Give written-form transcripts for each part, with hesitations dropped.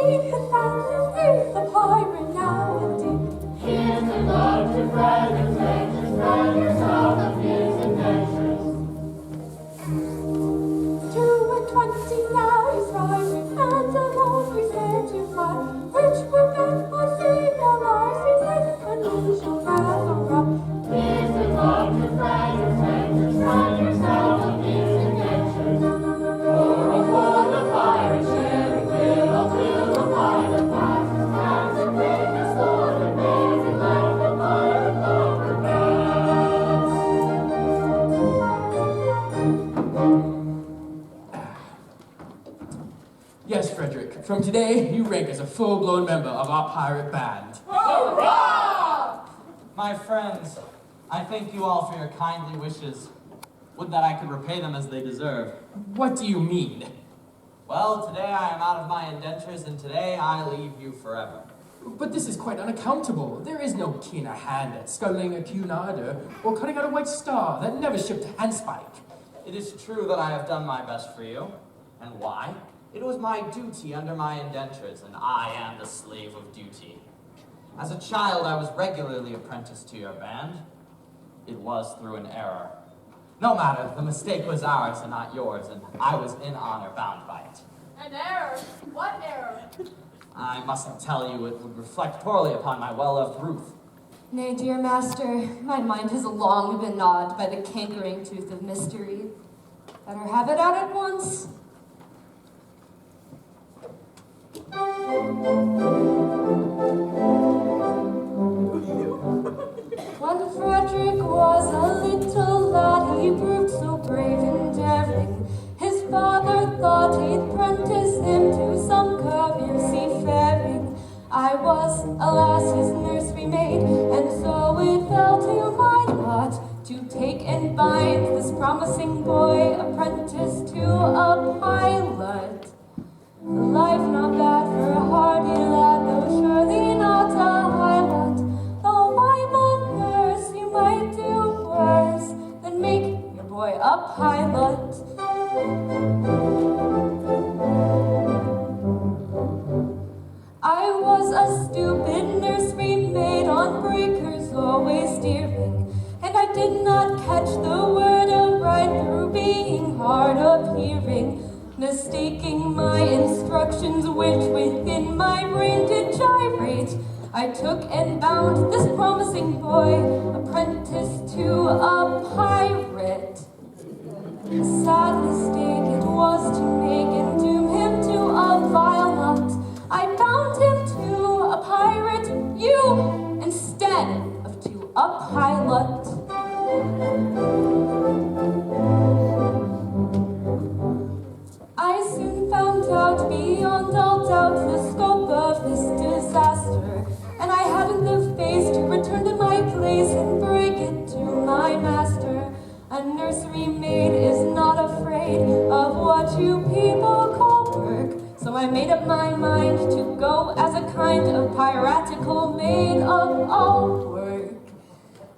he and that he's a pirate now indeed. Here's a love to Fred adventures, spread yourself of his adventures. 22 now he's riding, and alone prepared to fly. Which will get my female eyes, he with unusual rather up. Here's a love to Fred adventures, spread yourself of his adventures. For the pirate ship, fill the pilot pass, as a big sword and merry like the pirate lover Yes, Frederick. From today, you rank as a full-blown member of our pirate band. Hurrah! My friends, I thank you all for your kindly wishes. Would that I could repay them as they deserve. What do you mean? Well, today I am out of my indentures, and today I leave you forever. But this is quite unaccountable. There is no keener hand at sculling a cunarder or cutting out a white star that never shipped a handspike. It is true that I have done my best for you. And why? It was my duty under my indentures, and I am the slave of duty. As a child, I was regularly apprenticed to your band. It was through an error. No matter, the mistake was ours and not yours, and I was in honor bound by it. An error? What error? I mustn't tell you, it would reflect poorly upon my well-loved Ruth. Nay, dear master, my mind has long been gnawed by the cankering tooth of mystery. Better have it out at once. When Frederick was a little lad, he proved so brave and daring. His father thought he'd prentice him to some career seafaring. I was, alas, his nursery maid, and so it fell to my lot to take and bind this promising boy apprentice to a pilot. Life not bad for a hardy lad, though surely not a high lot. Though I'm a nurse, you might do worse than make your boy a pilot. I was a stupid nursery maid on breakers, always steering, and I did not catch the word aright through being hard of hearing. Mistaking my instructions, which within my brain did gyrate, I took and bound this promising boy apprentice to a pirate. A sad mistake it was to make and doom him to a vile lot. I bound him to a pirate, you, instead of to a pilot. I soon found out beyond all doubt the scope of this disaster, and I hadn't the face to return to my place and break it to my master. A nursery maid is not afraid of what you people call work, so I made up my mind to go as a kind of piratical maid of all work.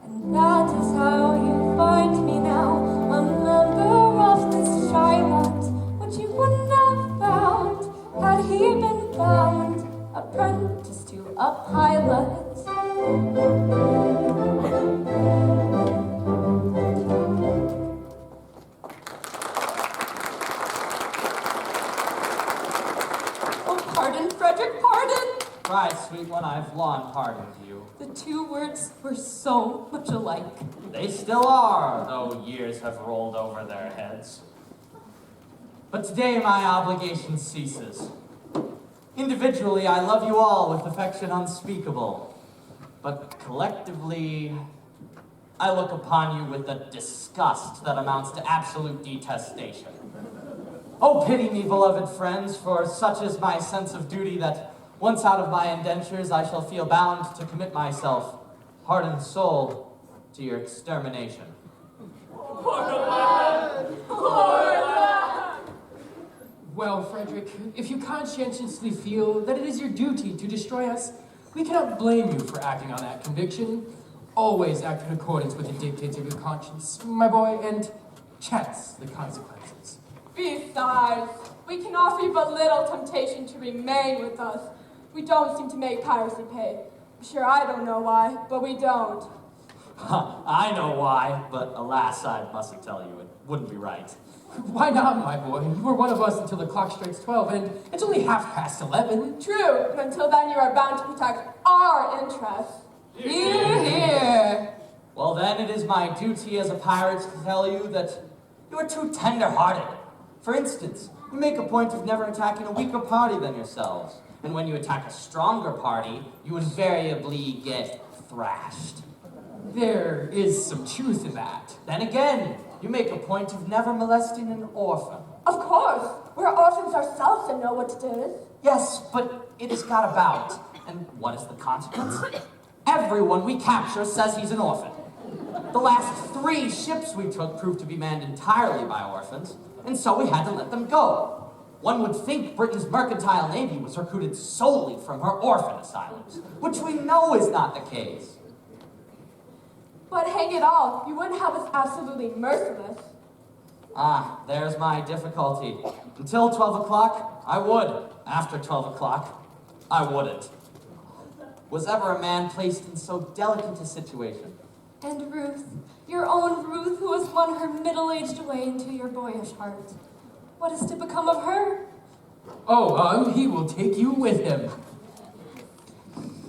And that is how you find me now, a member of this shy lot. You wouldn't have found had he been bound apprentice to a pilot. Oh, pardon, Frederick, pardon! Right, sweet one, I've long pardoned you. The two words were so much alike. They still are, though years have rolled over their heads. But today my obligation ceases. Individually, I love you all with affection unspeakable. But collectively, I look upon you with a disgust that amounts to absolute detestation. Oh, pity me, beloved friends, for such is my sense of duty that once out of my indentures, I shall feel bound to commit myself, heart and soul, to your extermination. Poor lad! Poor lad! Well, Frederick, if you conscientiously feel that it is your duty to destroy us, we cannot blame you for acting on that conviction. Always act in accordance with the dictates of your conscience, my boy, and chance the consequences. Besides, We can offer you but little temptation to remain with us. We don't seem to make piracy pay. Sure, I don't know why, but we don't. I know why, but alas, I mustn't tell you. It wouldn't be right. Why not, my boy? You were one of us until the clock strikes 12, and it's only 11:30. True, but until then you are bound to protect our interests. Hear, hear. Well, then it is my duty as a pirate to tell you that you are too tender-hearted. For instance, you make a point of never attacking a weaker party than yourselves. And when you attack a stronger party, you invariably get thrashed. There is some truth in that. Then again, you make a point of never molesting an orphan. Of course, we're orphans ourselves and know what it is. Yes, but it is got about. And what is the consequence? Everyone we capture says he's an orphan. The last 3 ships we took proved to be manned entirely by orphans, and so we had to let them go. One would think Britain's mercantile navy was recruited solely from her orphan asylums, which we know is not the case. But hang it all, you wouldn't have us absolutely merciless. Ah, there's my difficulty. Until 12 o'clock, I would. After 12 o'clock, I wouldn't. Was ever a man placed in so delicate a situation? And Ruth, your own Ruth, who has won her middle-aged way into your boyish heart. What is to become of her? Oh, he will take you with him.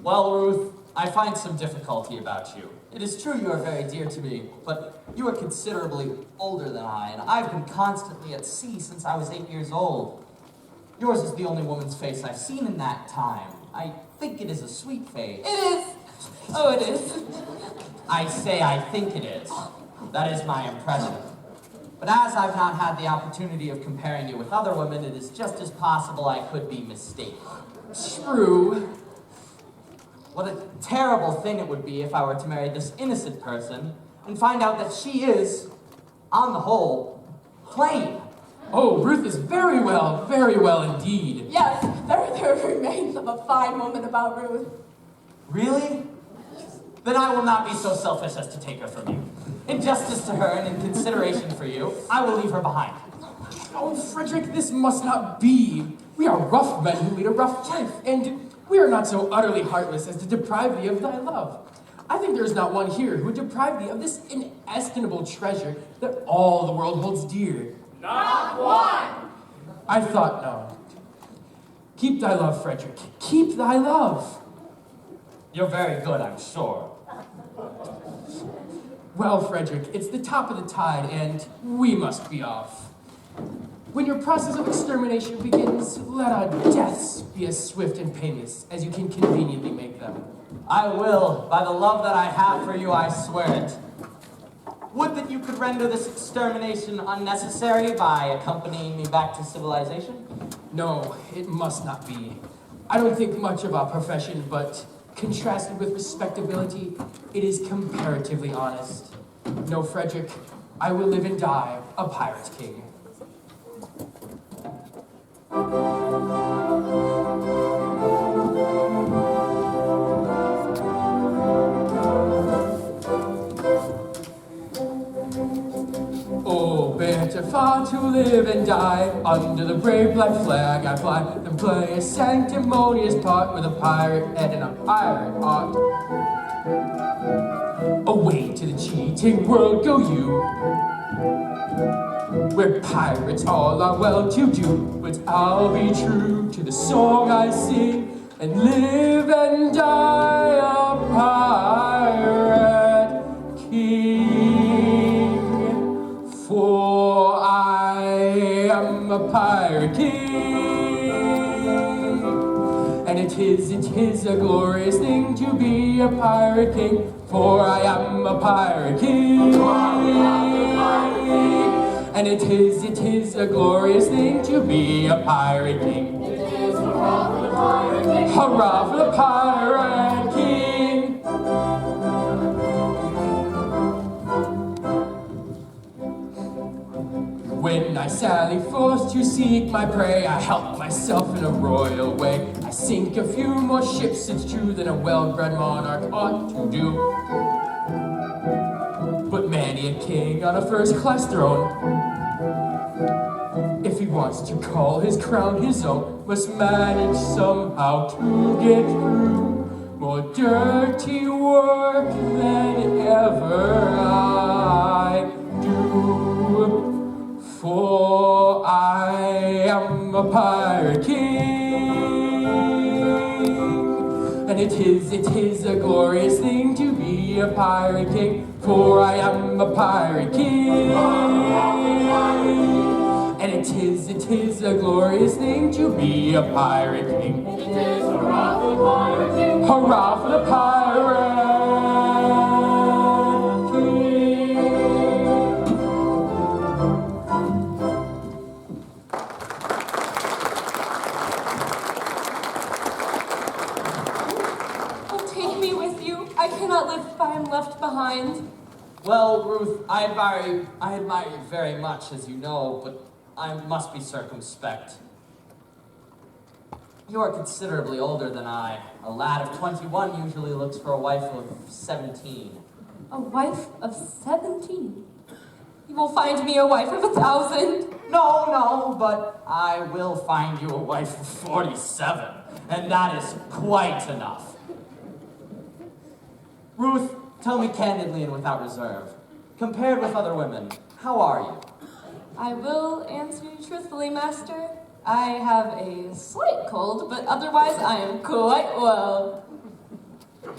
Well, Ruth, I find some difficulty about you. It is true you are very dear to me, but you are considerably older than I, and I've been constantly at sea since I was 8 years old. Yours is the only woman's face I've seen in that time. I think it is a sweet face. It is. Oh, it is. I say I think it is. That is my impression. But as I've not had the opportunity of comparing you with other women, it is just as possible I could be mistaken. True. What a terrible thing it would be if I were to marry this innocent person and find out that she is, on the whole, plain. Oh, Ruth is very well indeed. Yes, there remains of a fine woman about Ruth. Really? Then I will not be so selfish as to take her from you. In justice to her and in consideration for you, I will leave her behind. Oh, Frederick, this must not be. We are rough men who lead a rough life, and we are not so utterly heartless as to deprive thee of thy love. I think there is not one here who would deprive thee of this inestimable treasure that all the world holds dear. Not one! I thought not. Keep thy love, Frederick. Keep thy love. You're very good, I'm sure. Well, Frederick, it's the top of the tide, and we must be off. When your process of extermination begins, let our deaths be as swift and painless as you can conveniently make them. I will. By the love that I have for you, I swear it. Would that you could render this extermination unnecessary by accompanying me back to civilization? No, it must not be. I don't think much of our profession, but contrasted with respectability, it is comparatively honest. No, Frederick, I will live and die a pirate king. Oh, better far to live and die under the brave black flag I fly than play a sanctimonious part with a pirate head and a pirate heart. Away to the cheating world go you, where pirates all are well to do. But I'll be true to the song I sing and live and die a pirate king. For I am a pirate king, and it is a glorious thing to be a pirate king. For I am a pirate king, and it is a glorious thing to be a pirate king. It is hurrah for the pirate king. Hurrah for the pirate king! When I sally forth to seek my prey, I help myself in a royal way. I sink a few more ships, it's true, than a well-bred monarch ought to do. But many a king on a first-class throne If he wants to call his crown his own, must manage somehow to get through more dirty work than ever I do. For I am a pirate king, and it is a glorious thing to be a pirate king. For I am a pirate king, and it is a glorious thing to be a pirate king. It is hurrah for the pirate king. Hurrah for the pirate king. Oh, take me with you. I cannot live if I am left behind. Well, Ruth, I admire you very much, as you know, but I must be circumspect. You are considerably older than I. A lad of 21 usually looks for a wife of 17. A wife of 17? You will find me a wife of 1,000. No, but I will find you a wife of 47, and that is quite enough. Ruth, tell me candidly and without reserve, compared with other women, how are you? I will answer you truthfully, master. I have a slight cold, but otherwise I am quite well.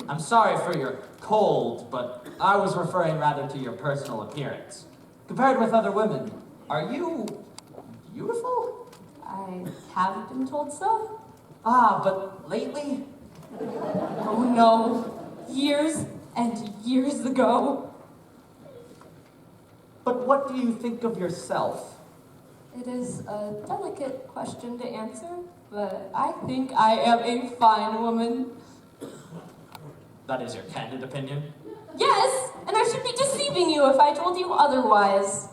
I'm sorry for your cold, but I was referring rather to your personal appearance. Compared with other women, are you beautiful? I have been told so. Ah, but lately? Oh no, years and years ago. But what do you think of yourself? It is a delicate question to answer, but I think I am a fine woman. That is your candid opinion? Yes, and I should be deceiving you if I told you otherwise.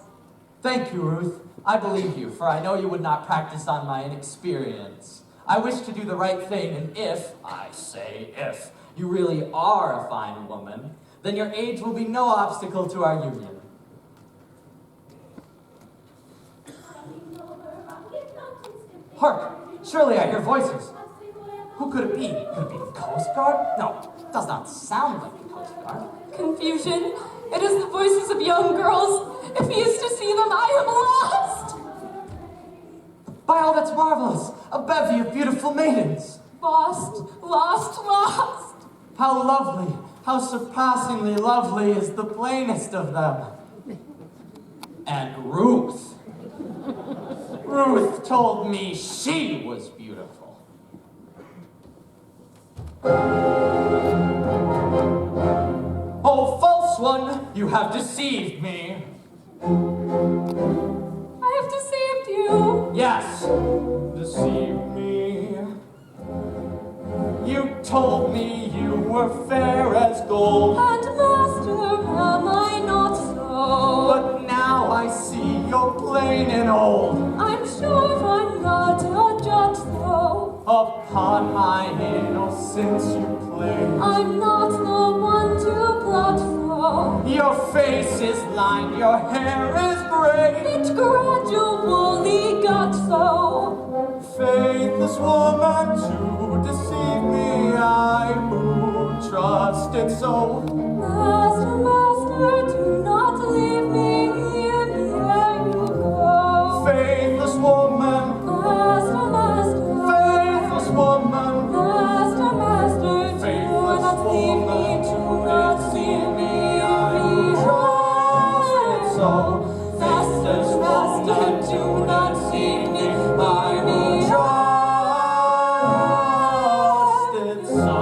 Thank you, Ruth. I believe you, for I know you would not practice on my inexperience. I wish to do the right thing, and if, I say if, you really are a fine woman, then your age will be no obstacle to our union. Hark! Surely I hear voices. Who could it be? Could it be the Coast Guard? No, it does not sound like the Coast Guard. Confusion. It is the voices of young girls. If he is to see them, I am lost. By all that's marvelous, a bevy of beautiful maidens. Lost, lost, lost. How lovely, how surpassingly lovely is the plainest of them. And Ruth. Ruth told me she was beautiful. Oh, false one, you have deceived me. I have deceived you. Yes, deceived me. You told me you were fair as gold. And master, am I not so? But now I see you're plain and old. I'm sure I'm not a judge, though. Upon my innocence you play. I'm not the one to plot for. Your face is lined, your hair is gray. It gradually got so. Faithless woman, to deceive me, I who trusted so. Master, master, do not leave me here, here you go. Faithless woman, Master, master, faithless woman. master, master, do Faithless not leave me, woman, do to not deceive leave me, me I here. trusted so. Master, master, do not leave me, I trusted so.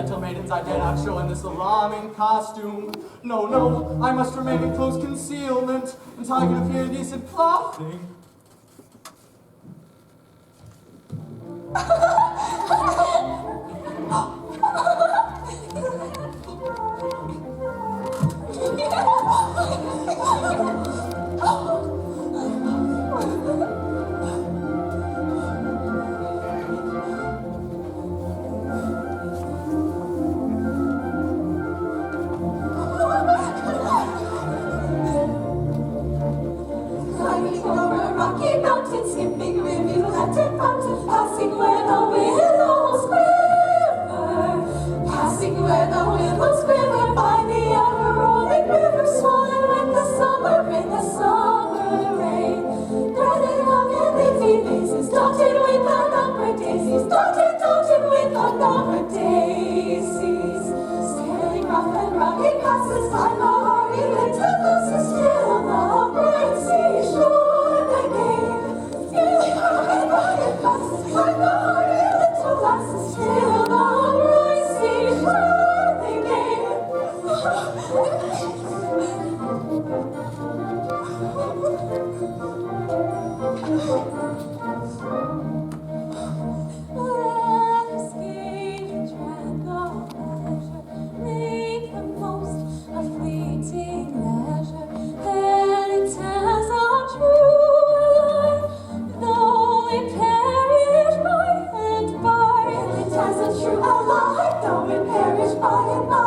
gentle maidens, I dare not show in this alarming costume. No, no, I must remain in close concealment until I can appear in decent clothing. Climbing over rocky mountains, skipping rivulet and fountain, passing where the willows quiver, passing where the willows quiver by the ever-rolling river, swollen with the summer rain, the summer rain. Threaded along in leafy mazes, dotted with unnumbered daisies, dotted with unnumbered daisies. Sailing rough and rugged passes, I'm a hardy little lass, still the bright seashore they gave. Sailing rough and rugged passes, I'm a hardy little lass, still the bright seashore they gave. Let us gain and tread the pleasure, make the most of fleeting leisure. And it has our true ally, though we perish by and by. It has a true ally, though we perish by and by.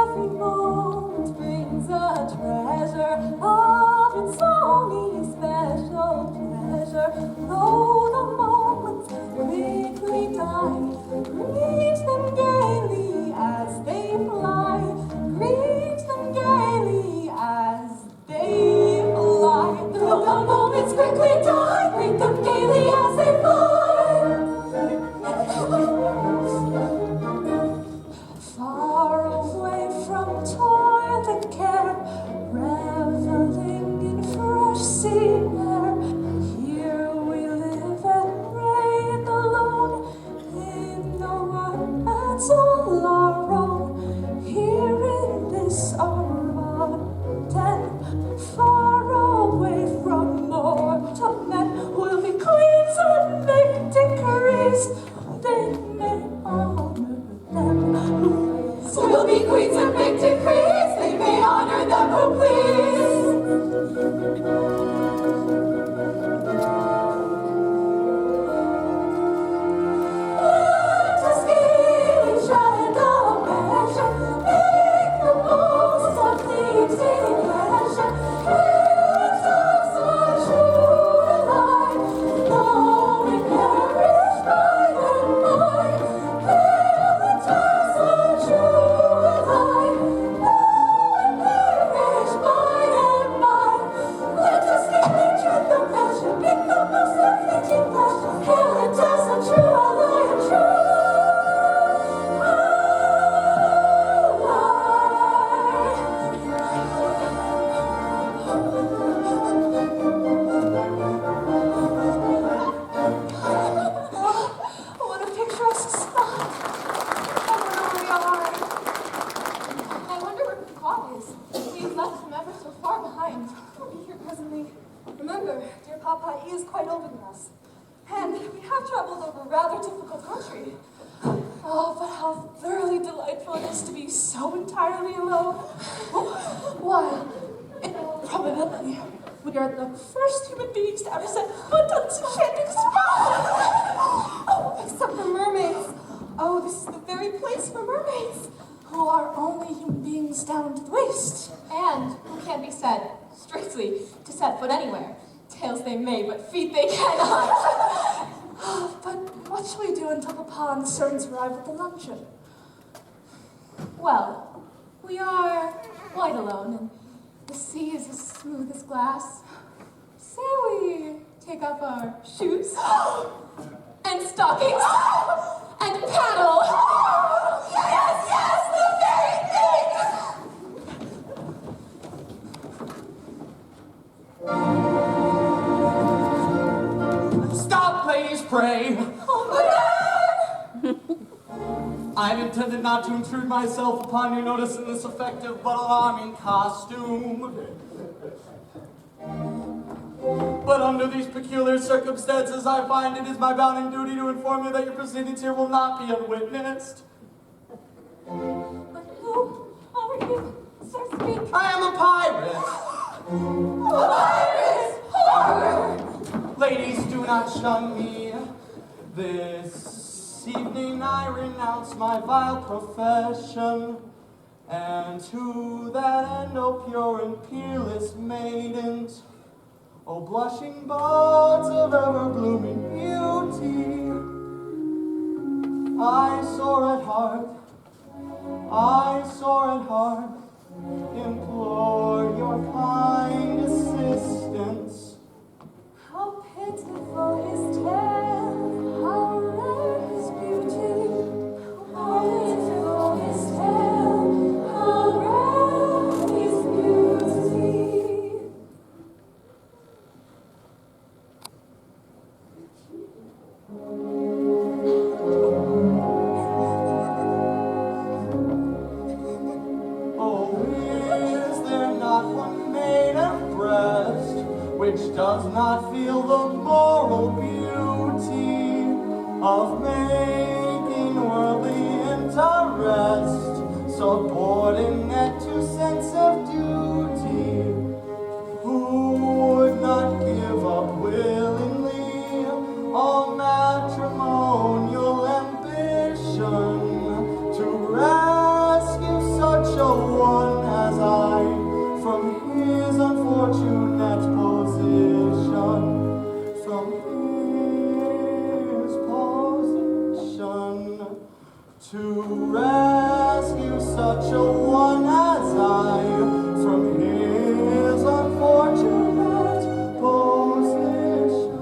Every moment brings a treasure of its own especial pleasure. Though the moments quickly die, greet them gaily as they fly. Greet them gaily as they fly. Though the moments quickly die, greet them gaily as they fly. Far away from toil and care, reveling in fresh sea air. Here we live and reign alone, in the world that's all our own. Here in this our mountain, far away from mortal men, we'll be queens and make decrees. They may honor them who please. We'll be queens and make decrees. They may honor them who please. Let us gaily tread the measure, make the most of fleeting pleasure. It us our true ally, though we perish by and by. It us our true ally, though we perish by and by. Let us gaily tread the measure, make the most of fleeting pleasure. Hail it as a true ally, a true ally. What a picturesque spot! I wonder where we are. I wonder where Papa is. We've left him ever so far behind. He'll be here presently. Remember, dear Papa, he is quite older than us. And we have traveled over rather difficult country. Oh, but how thoroughly delightful it is to be so entirely alone. Why, in probability, we are the first human beings to ever set foot on this enchanting spot. Oh, except for mermaids. Oh, this is the very place for mermaids, who are only human beings down to the waist. And who can be said, strictly, to set foot anywhere. Tails they may, but feet they cannot. But what shall we do until Papa and the servants arrive with the luncheon? Well, we are quite alone, and the sea is as smooth as glass. Say we take off our shoes and stockings and paddle. Yes, yes, the very Stop, ladies, pray. thing! Oh my God! I had intended not to intrude myself upon your notice in this effective but alarming costume. But under these peculiar circumstances, I find it is my bounden duty to inform you that your proceedings here will not be unwitnessed. But who are you? Sir, speak. I am a pirate. Pirates! Horror! Ladies, do not shun me. This evening I renounce my vile profession, and to that end, O pure and peerless maidens, O blushing buds of ever-blooming beauty, I soar at heart, implore your kind assistance. How pitiful his tale, how rare his beauty. How pitiful his tale, how rare his beauty. Oh, is there not one maiden breast which does not feel the moral beauty of making worldly interest subordinate to sense of duty? Who would not give up willingly all matrimonial ambition to rescue such a one as I from his unfortunate position, from his position, to rescue such a one as I from his unfortunate position.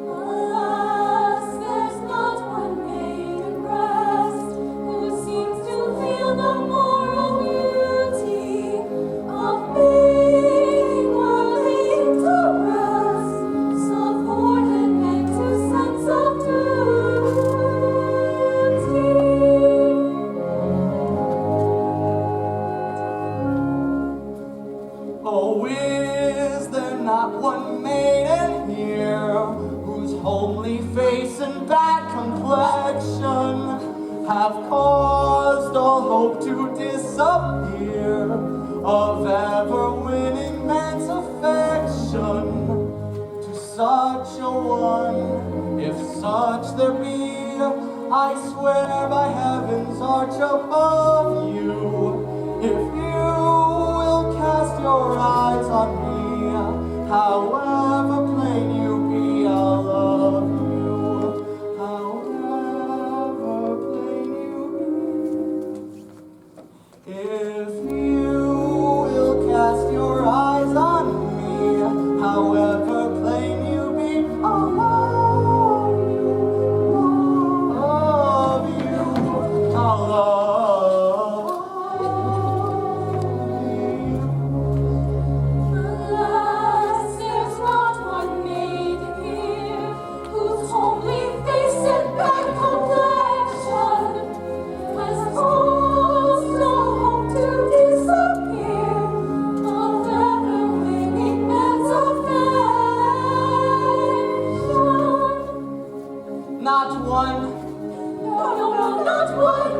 Alas, there's not one maiden breast who seems to feel the moral beauty of being worldly interest, subordinate to sense of duty. Oh, is there not one maiden here whose homely face and bad complexion have caused all hope to disappear of ever winning man's affection to such a one, if such there be? I swear by heaven's arch above you, if you will cast your eyes on me, however plain you be, I'll love you, however plain you be. If you will cast your eyes on me, however plain you be, I'll love you, I'll love you. Alas, there's not one maiden here whose homely face and bad complexion has caused no hope to disappear of ever winning man's affection. Not one. No, not one.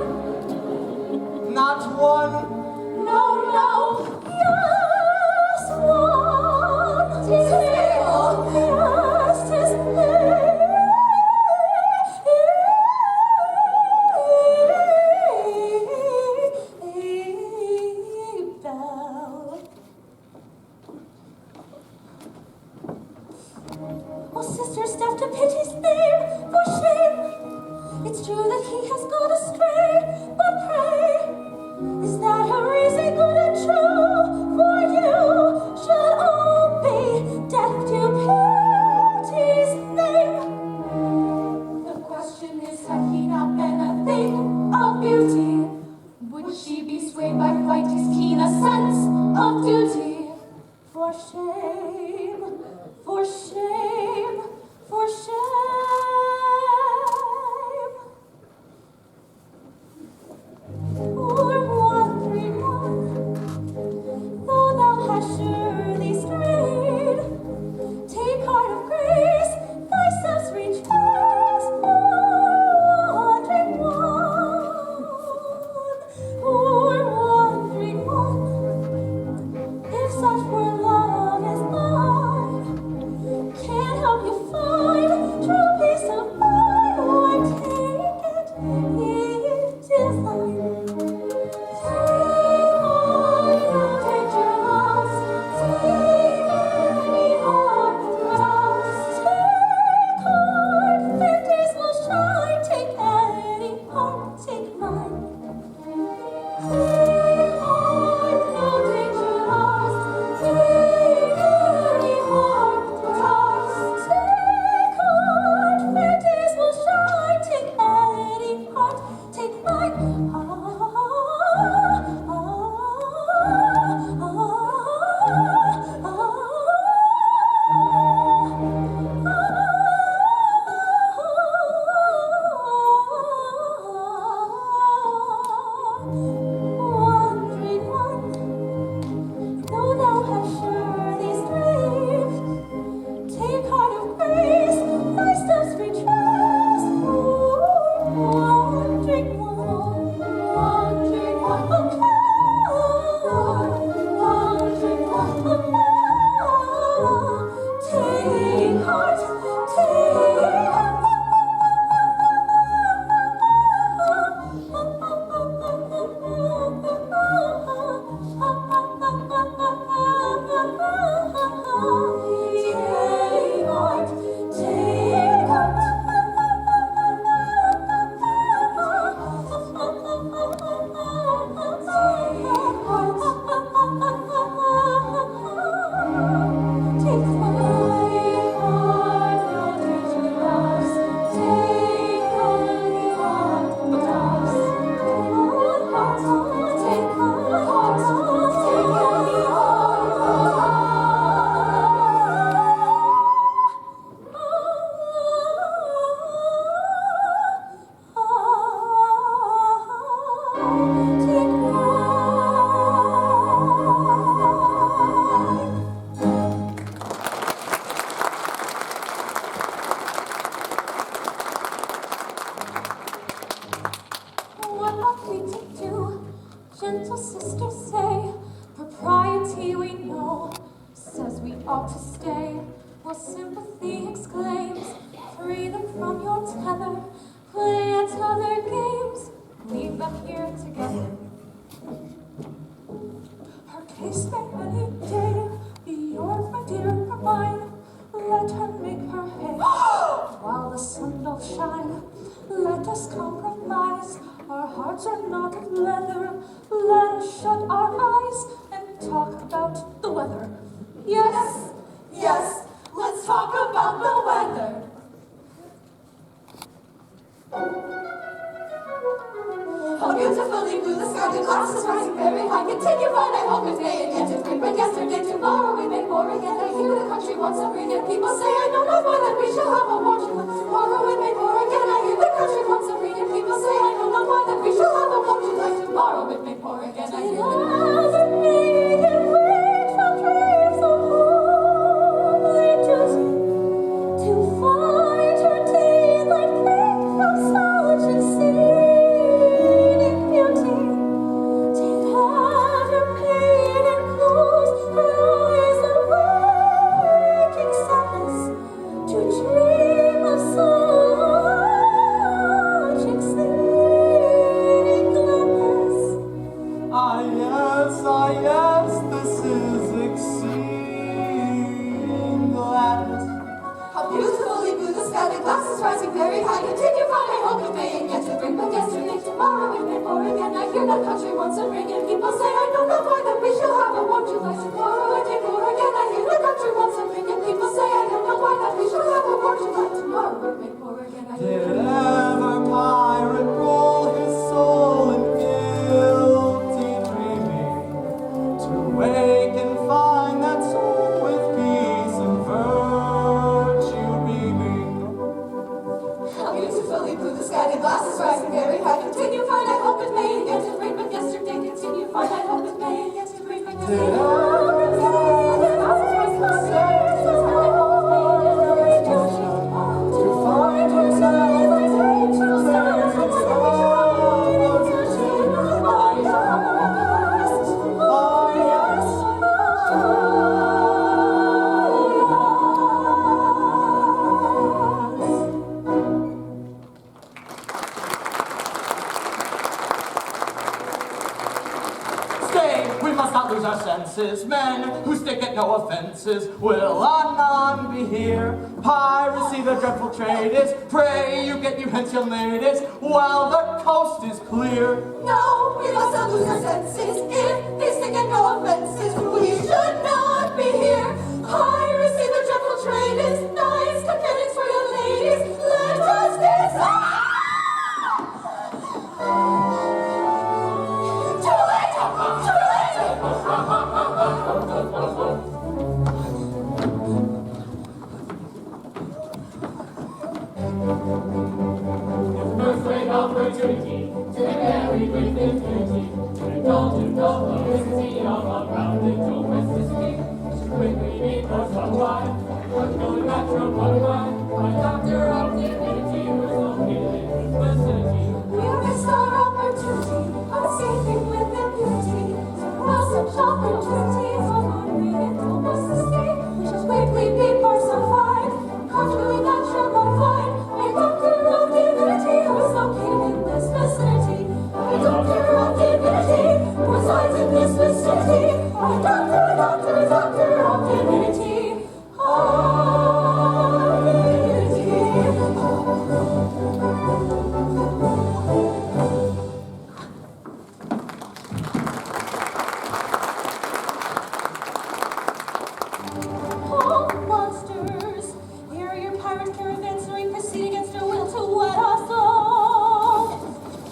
ought we to do? Gentle sister, say, propriety we know, says we ought to stay, while sympathy exclaims, free them from your tether, play at other games, leave them here together. Her case may any day be yours, my dear, or mine. Let her make her hay while the sun doth shine. Let us compromise. Our hearts are not of leather. Let us shut our eyes and talk about the weather. Yes, yes, let's talk about the weather. How beautifully blue the sky, the glass is rising very high. Continue fine, I hope it's May and yet it's spring. But yesterday, tomorrow we may pour again. I hear the country wants a rain, and people say I know not why that we shall have a war. Tomorrow we may pour again. I hear the country wants a rain, and people say I know not why that we shall have a war. Tomorrow it may pour again. I hear the maiden wait from dreams of homely duty to find her daylight break from such exceeding beauty. Did ever maiden close her eyes and waking sadness to dream of such exceeding gladness? Ah yes, this is exceeding gladness. How beautifully blue the sky, the glass is rising very high. Continue fine, I hope it may and yet to bring. But yesterday, tomorrow it may pour again. I hear that country wants a ring, and people say I know not why that we shall have a warm July. Tomorrow it may pour again. I hear the country wants a ring, and people say I know not why that we shall have a warm July. Tomorrow it may pour again. I hear Did ever pirate roll his soul in guilty dreaming, to wake and find that soul with peace and virtue beaming? How beautifully blue the sky, the glass is rising very high. Continue fine, I hope it may and yet to bring. But yesterday, continue fine, I hope it may and yet to bring. But yesterday, the glass is rising very high. Continue fine, I hope it may and yet to bring. To find her daylight break from such exceeding beauty. Oh yes, Stay, we must not lose our senses. Men who stick at no offenses will anon be here. Piracy, the dreadful trade is. Pray you get you hence, young ladies, while the coast is clear. no, we must not lose our senses. If they stick at no offenses, we should not be here. Piracy, the dreadful trade is. Nice companions for young ladies. Let us decide. Too late! Too First rate opportunity to marry with infinity, to indulge in the publicity of unrounded domesticity. Quickly because of why, unknown matrimony, my doctor of divinity was located in the vicinity. We missed our opportunity of escaping with impunity. While such opportunities are unreal, to us escape. We shall quickly be personified, conjuring matrimonified. A doctor of divinity who is located in this vicinity. A doctor of divinity resides in this vicinity. A doctor of divinity. Of Oh, monsters! Here are your pirate caravanserai proceed against our will to wed us all.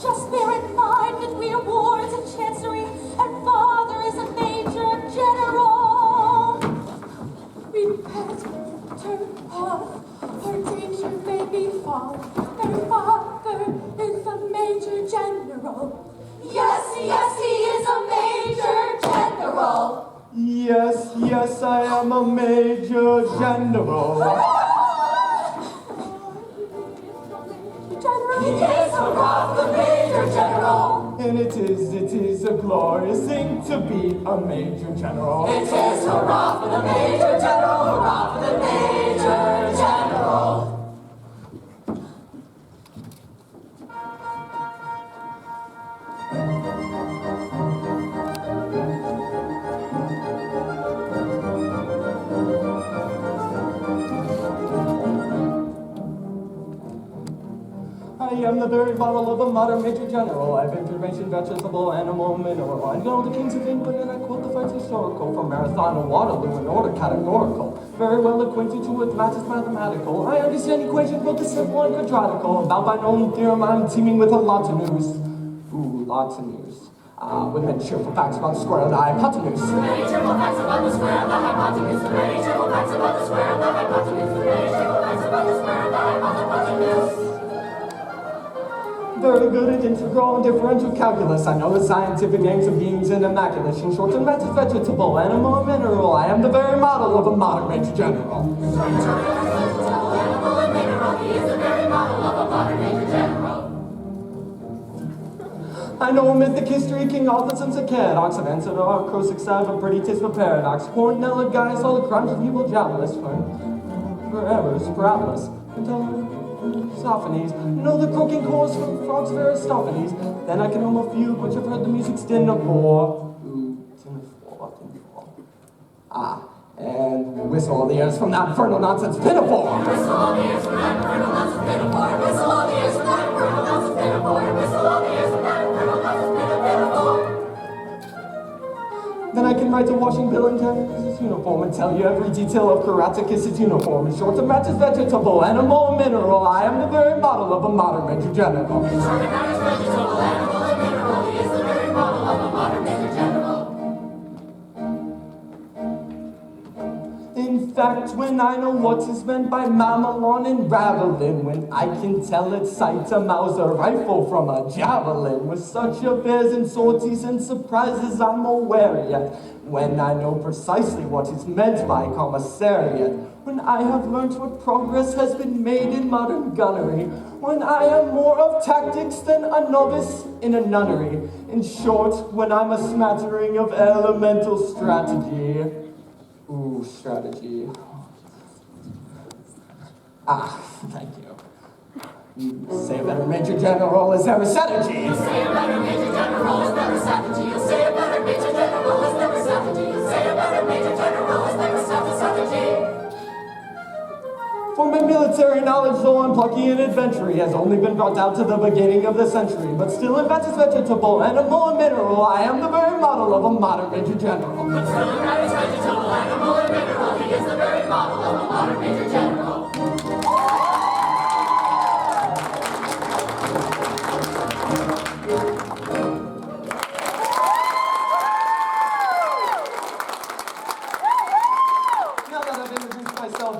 Just bear in mind that we are wards in chancery, and father is a major general. Repent, turn off, or danger may befall. Their father is a major general. Yes, yes, he is a major general. Yes, I am a major general. General, he is a rough, the major general. And it is a glorious thing to be a Major General. It is hurrah for the Major General, hurrah for the Major General. I am the very model of a modern Major General. I've intervention, vegetable, animal, mineral. I know the kings of England and I quote the facts historical from Marathon and Waterloo in order categorical. Very well acquainted to with matters mathematical. I understand equations both the simple and quadratical. About binomial theorem I'm teeming with a lot of news. Ooh, lots of news. With many cheerful facts about the square of the hypotenuse. Many cheerful facts about the square of the hypotenuse. Many cheerful facts about the square of the hypotenuse. Many cheerful facts about the square of the hypotenuse. Very good at integral and differential calculus. I know the scientific names of beings and immaculate. In short, and matters vegetable, animal, and mineral. I am the very model of a modern Major General. He is the very model of a modern Major General. I know mythic history, King Arthur, and Sir Caradox, of Ancedor, Crossic Salve, a pretty taste for paradox. Cornella, Gaius, all the crimes of evil javelins, for errors, for Atlas, Sophanes. Know the croaking chorus from frogs of Aristophanes. Then I can hum a fugue, which I've heard the music's din of war. Ooh, din of war. And whistle all the airs from that infernal nonsense pinafore. Whistle all the airs from that infernal nonsense pinafore. Whistle all the airs from that infernal nonsense pinafore. Whistle all the airs from that infernal nonsense pinafore. Then I can write to washing bill and his uniform and tell you every detail of Karatakis' uniform. In short, it matches vegetable, animal, and mineral. I am the very model of a modern Major General. In short, it matters vegetable, animal, and mineral. He is the very model of a modern Major General. In fact, when I know what is meant by mamelon and ravelin, when I can tell it sights a Mauser rifle from a javelin, with such affairs and sorties and surprises I'm aware yet, when I know precisely what is meant by commissariat, when I have learnt what progress has been made in modern gunnery, when I am more of tactics than a novice in a nunnery, in short, when I'm a smattering of elemental strategy. Ooh, strategy. Thank you. You say a better Major General is never strategy. You say a better Major General is never strategy. You say a better Major General is never strategy. You say a better Major General is never strategy. For my military knowledge, though unplucky and adventure, has only been brought down to the beginning of the century. But still in matters vegetable, animal, and mineral, I am the very model of a modern Major General. But still in matters vegetable, animal, and mineral, he is the very model of a modern Major General.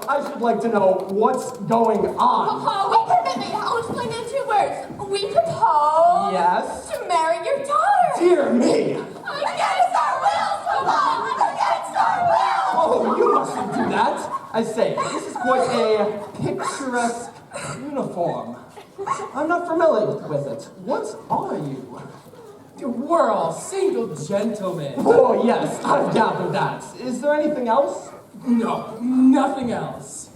I should like to know what's going on. Papa, we permit me. I'll explain in 2 words. We propose Yes? to marry your daughter. Dear me! Against our wills, Papa! Against our wills! Oh, you mustn't do that. I say, this is quite a picturesque uniform. I'm not familiar with it. What are you? We're all single gentlemen. Oh, yes, I've gathered that. Is there anything else? No, nothing else.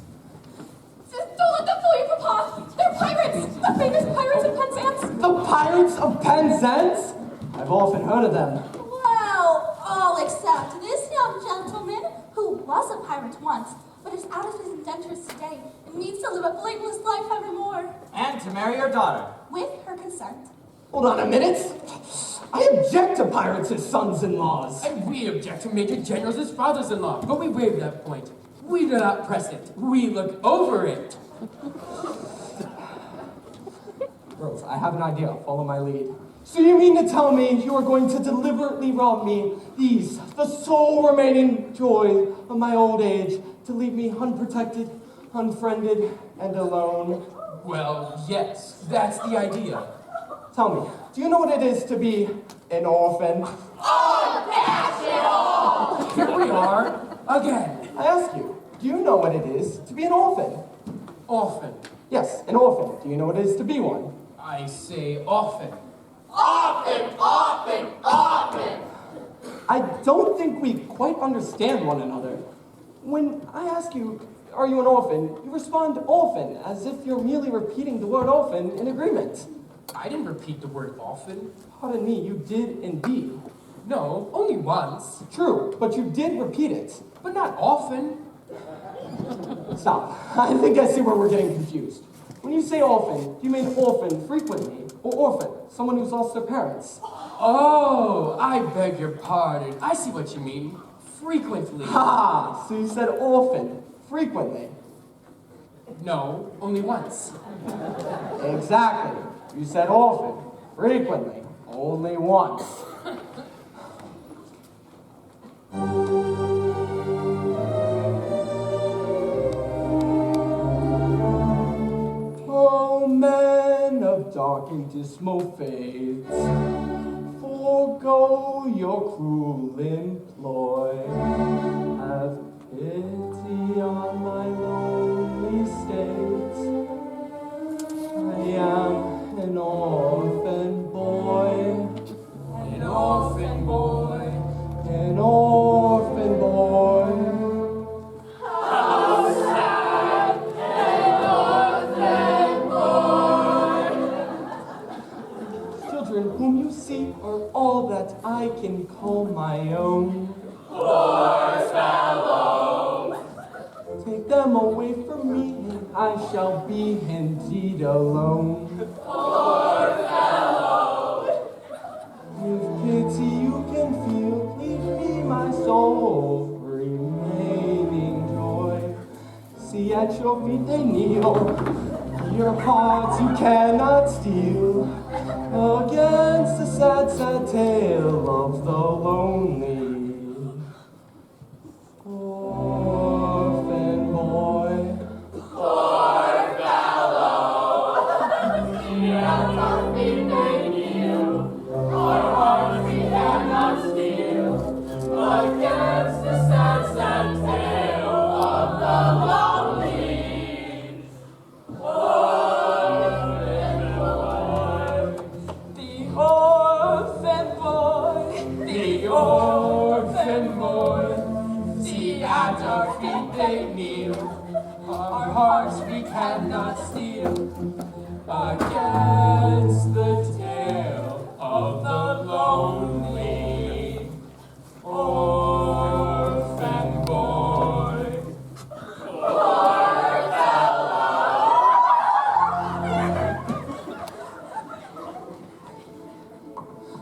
Don't let them fool you, Papa. They're pirates. The famous pirates of Penzance. The Pirates of Penzance? I've often heard of them. Well, all except this young gentleman who was a pirate once, but is out of his indentures today and needs to live a blameless life evermore. And to marry your daughter. With her consent. Hold on a minute. I object to pirates as sons-in-laws. And we object to Major Generals as fathers-in-law, but we waive that point. We do not press it. We look over it. Girls, I have an idea. Follow my lead. So you mean to tell me you are going to deliberately rob me these, the sole remaining joy of my old age, to leave me unprotected, unfriended, and alone? Well, yes, that's the idea. Tell me, do you know what it is to be an orphan? Here we are, again. I ask you, do you know what it is to be an orphan? Often. Yes, an orphan. Do you know what it is to be one? I say often. Often, don't think we quite understand one another. When I ask you, are you an orphan, you respond orphan, as if you're merely repeating the word orphan in agreement. I didn't repeat the word often. Pardon me, you did indeed. No, only once. True, but you did repeat it. But not often. Stop. I think I see where we're getting confused. When you say orphan, do you mean orphan frequently, or orphan, someone who's lost their parents? Oh, I beg your pardon. I see what you mean. Frequently. Ha! So you said orphan, frequently. No, only once. Exactly. You said orphan, frequently, only once. Oh, men of dark and dismal fates, forego your cruel employ. Have pity on my lonely state. I am an orphan boy. An orphan boy. An orphan boy. Children whom you see are all that I can call my own. Poor fellow! Take them away from me, and I shall be indeed alone. Poor fellow! With pity you can feel, leave me my soul, remaining joy. See at your feet they kneel, your hearts you cannot steal, against the sad, sad tale of the lonely orphan boy. Poor fellow! See at our feet they kneel, our hearts we cannot steal, against the sad, sad tale of the lonely orphan boy. The orphan boy. The orphan boy. See at our feet they kneel. Our hearts we cannot steal. Against the tale of the lonely orphan boy.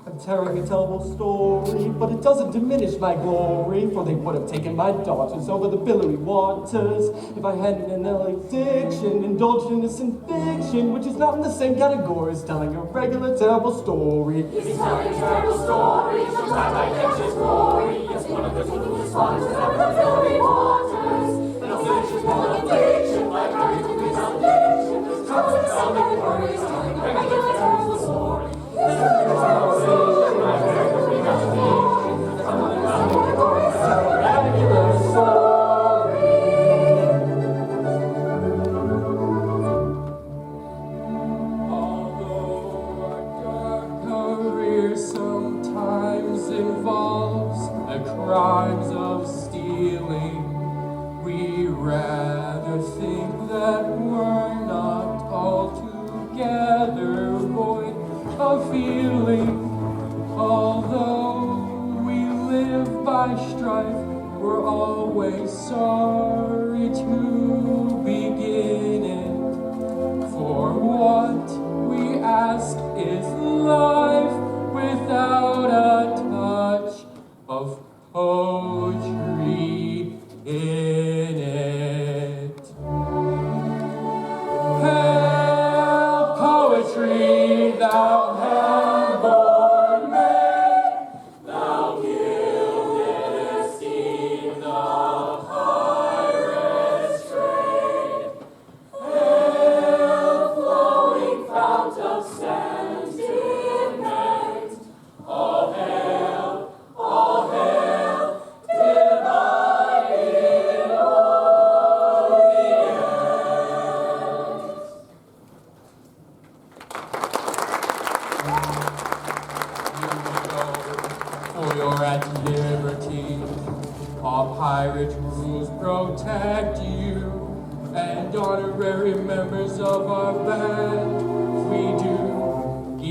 I'm telling a terrible story, but it doesn't diminish my glory, for they would have taken my daughters over the billowy waters if I hadn't an addiction, indulged in innocent fiction, which is not in the same category as telling a regular terrible story. He's telling a terrible story, sometimes I catch his glory. Yes, one of the taking his daughters over the billowy waters. And I'll finish his whole addiction, like every to his addiction. His troubles and some glories, telling a regular terrible story. Sometimes involves the crimes of stealing. We rather think that we're not altogether void of feeling. Although we live by strife, we're always sorry to begin it. For what we ask is life without a touch of poetry in it. Hail poetry, thou hand-born maid, Thou gilded steam the pirate's trade. Hail, flowing fount of sentiment. All hail, divided for you're at liberty. All pirate rules protect you, and honorary members of our band, we do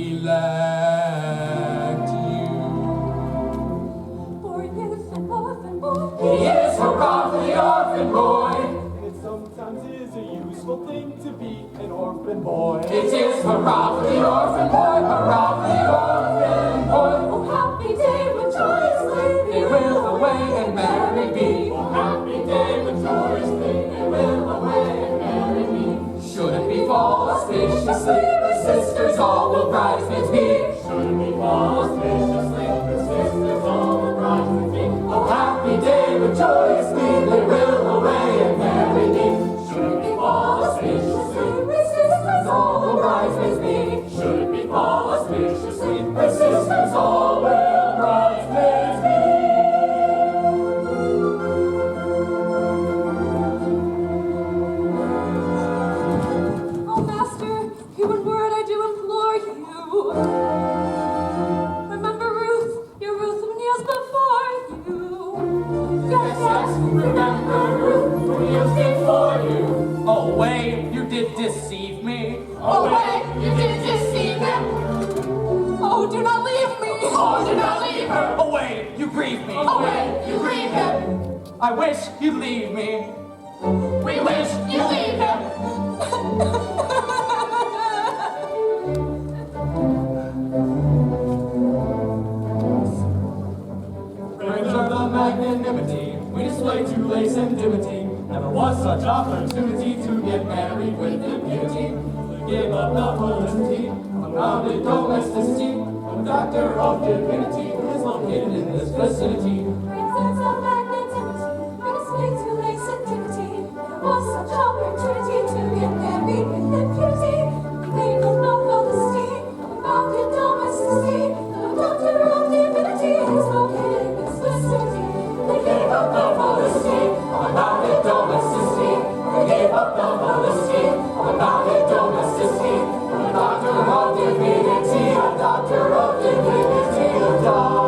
elect you. For he is an orphan boy. He is hurrah for the orphan boy. It sometimes is a useful thing to be an orphan boy. It is hurrah for the orphan boy, hurrah for the orphan boy. Oh, happy day when joyously They will away and merry be. Oh, happy day when joyously they will away and marry me. Should it befall auspiciously, the sisters all will bridesmaids be. Should we fall auspiciously, the sisters all will rise with me. Oh, happy day when joyously they will away and marry me. Should we fall auspiciously, The sisters all will bridesmaids be. should we fall auspiciously, the sisters all will bridesmaids be. Oh, master, hear one word I do implore you. Remember Ruth, your Ruth who kneels before you. Yes, yes, Remember Ruth, who kneels before you. Away, you did deceive me. away, you did deceive him. Oh, do not leave me. Oh, do not leave her. Away, you grieve me. Away, you grieve him. I wish you'd leave me. We wish you leave him. Friends of the magnanimity, we display to lace and dimity. Never was such opportunity to get married with impunity. We gave up the felicity, unbounded domesticity. The doctor of divinity is located in this vicinity. Princess of magnanimity, I display to lace and dignity. There was such opportunity to get married with impunity. They will not felicity, unbounded domesticity. The doctor of divinity is located in this vicinity. They gave up the felicity, unbounded domesticity. They gave up the felicity, unbounded domesticity. The doctor of divinity, a doctor of divinity, a doctor.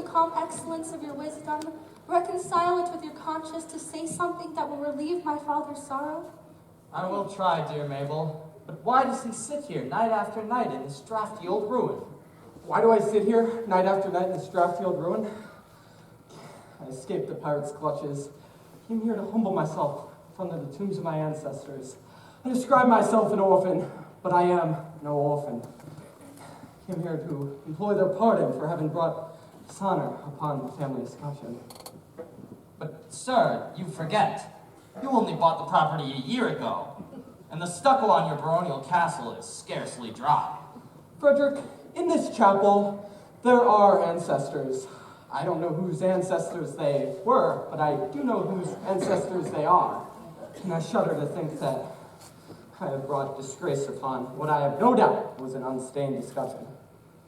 calm excellence of your wisdom, reconcile it with your conscience to say something that will relieve my father's sorrow? I will try, dear Mabel. But why does he sit here night after night in this drafty old ruin? Why do I sit here night after night in this drafty old ruin? I escaped the pirates' clutches. Came here to humble myself in front of the tombs of my ancestors. I describe myself an orphan, but I am no orphan. Came here to implore their pardon for having brought dishonor upon the family escutcheon. But, sir, you forget. You only bought the property a year ago, and the stucco on your baronial castle is scarcely dry. Frederick, in this chapel, there are ancestors. I don't know whose ancestors they were, but I do know whose ancestors they are. And I shudder to think that I have brought disgrace upon what I have no doubt was an unstained escutcheon.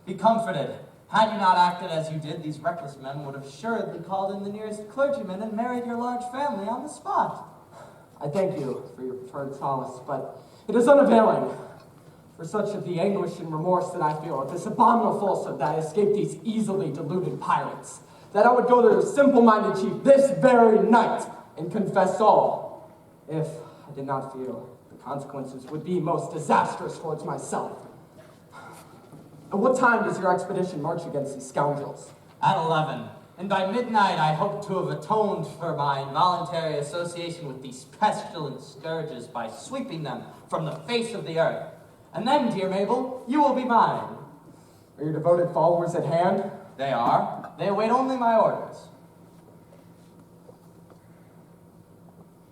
Be comforted. Had you not acted as you did, these reckless men would have assuredly called in the nearest clergyman and married your large family on the spot. I thank you for your preferred solace, but it is unavailing. For such of the anguish and remorse that I feel at this abominable falsehood that I escaped these easily deluded pirates, that I would go to their simple-minded chief this very night and confess all, if I did not feel the consequences would be most disastrous towards myself. At what time does your expedition march against these scoundrels? At 11. And by midnight I hope to have atoned for my involuntary association with these pestilent scourges by sweeping them from the face of the earth. And then, dear Mabel, you will be mine. Are your devoted followers at hand? They are. They await only my orders.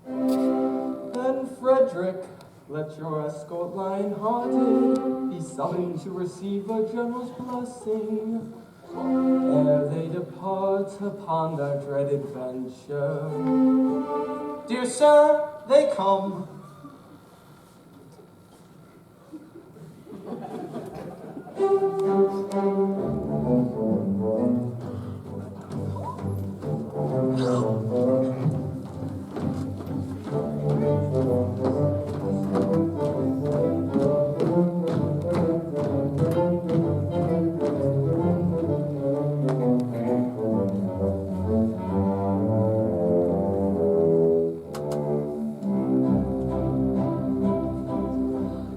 Then, Frederick, let your escort lion-hearted be summoned to receive a general's blessing ere they depart upon their dreaded venture. Dear sir, they come.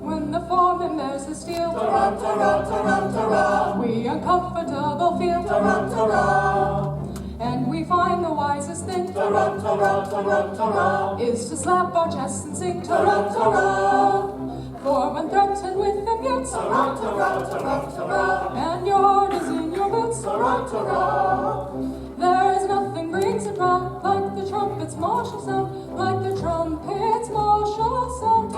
When the foreman bears the steel, we uncomfortable feel, and we find the wisest thing is to slap our chests and sing, for when threatened with the mutes, and your heart is in your boots, there is nothing brings it round like the trumpet's martial sound, like the trumpet's martial sound.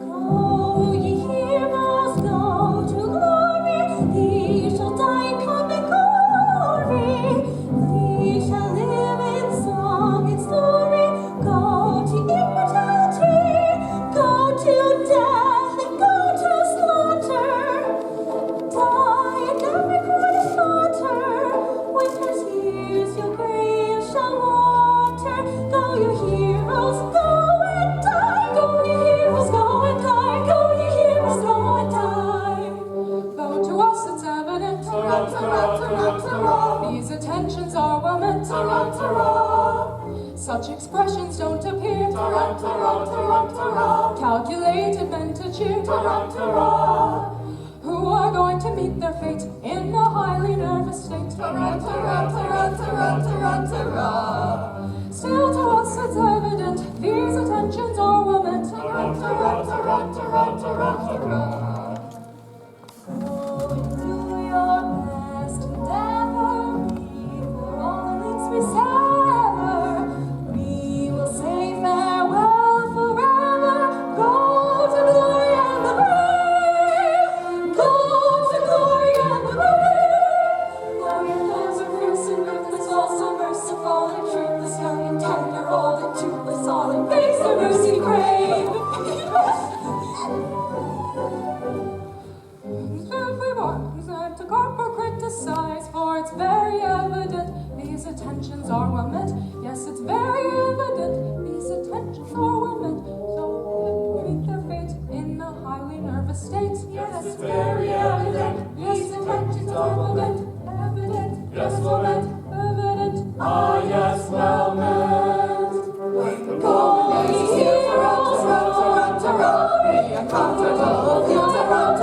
Go, ye heroes, go to glory. He shall die, come in glory. He shall live in song and story. Go to immortality. Go to death and go to slaughter. Die in every corner slaughter. Winter's years your grave shall water. Go, you heroes, go and die. Go, ye heroes, go and die. Go, ye heroes, go and die. Though to us it's evident, these attentions are well meant, such expressions don't appear, calculated meant to cheer, who are going to meet their fate in a highly nervous state. Still to us it's evident, these attentions are well meant, Go and do your best endeavor. For all the links we sever, we will say farewell forever. Go to glory and the brave. Go to glory and the brave. For your hands are fierce and ruthless, also merciful and truthless, young and tender, old and toothless, all in face of mercy crave. evident these attentions are well meant. Yes, it's very evident these attentions are well meant. So we meet their fate in a highly nervous state. Yes, it's very evident these attentions are well meant. Evident, Yes, well meant. evident. Ah, yes, well meant. When the golden heroes roll, we are comfortable, feel to roll.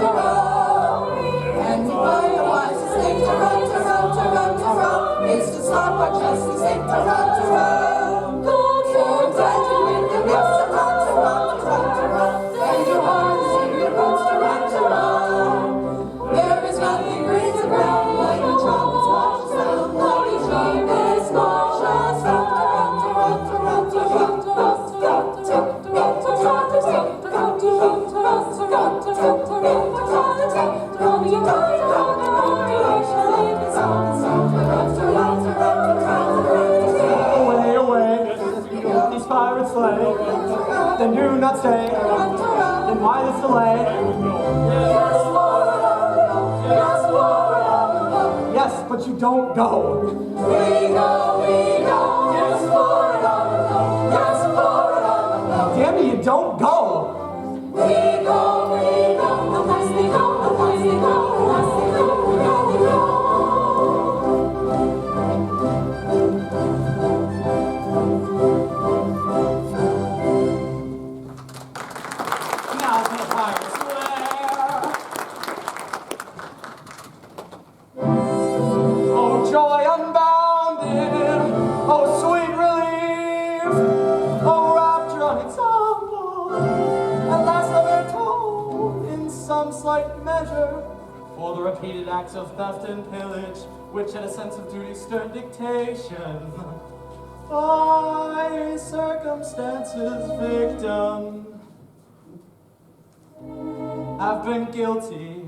And we firewise to sing to roll. It's to stop our chest and sing to roll. Gold for granted with the rest to roll. And your heart is in your boots to roll. There is nothing brings the ground like the trumpet's march sound. Like each famous march sound. Away, away, these pirates slay. Then do not stay. Then why this delay? Yes, but you don't go. We go, yes, for it, yes, for it. Damn it, you don't go. We go, the less they go, the less they go, the less they go, we go, we go. Now for the pirate's lair. Oh, joy unbounded. Oh, sweet relief. Oh, rapture unexampled. At last I've been told in some slight measure. For the repeated acts of theft and pillage, which at a sense of duty stern dictation, By circumstances victim have been guilty.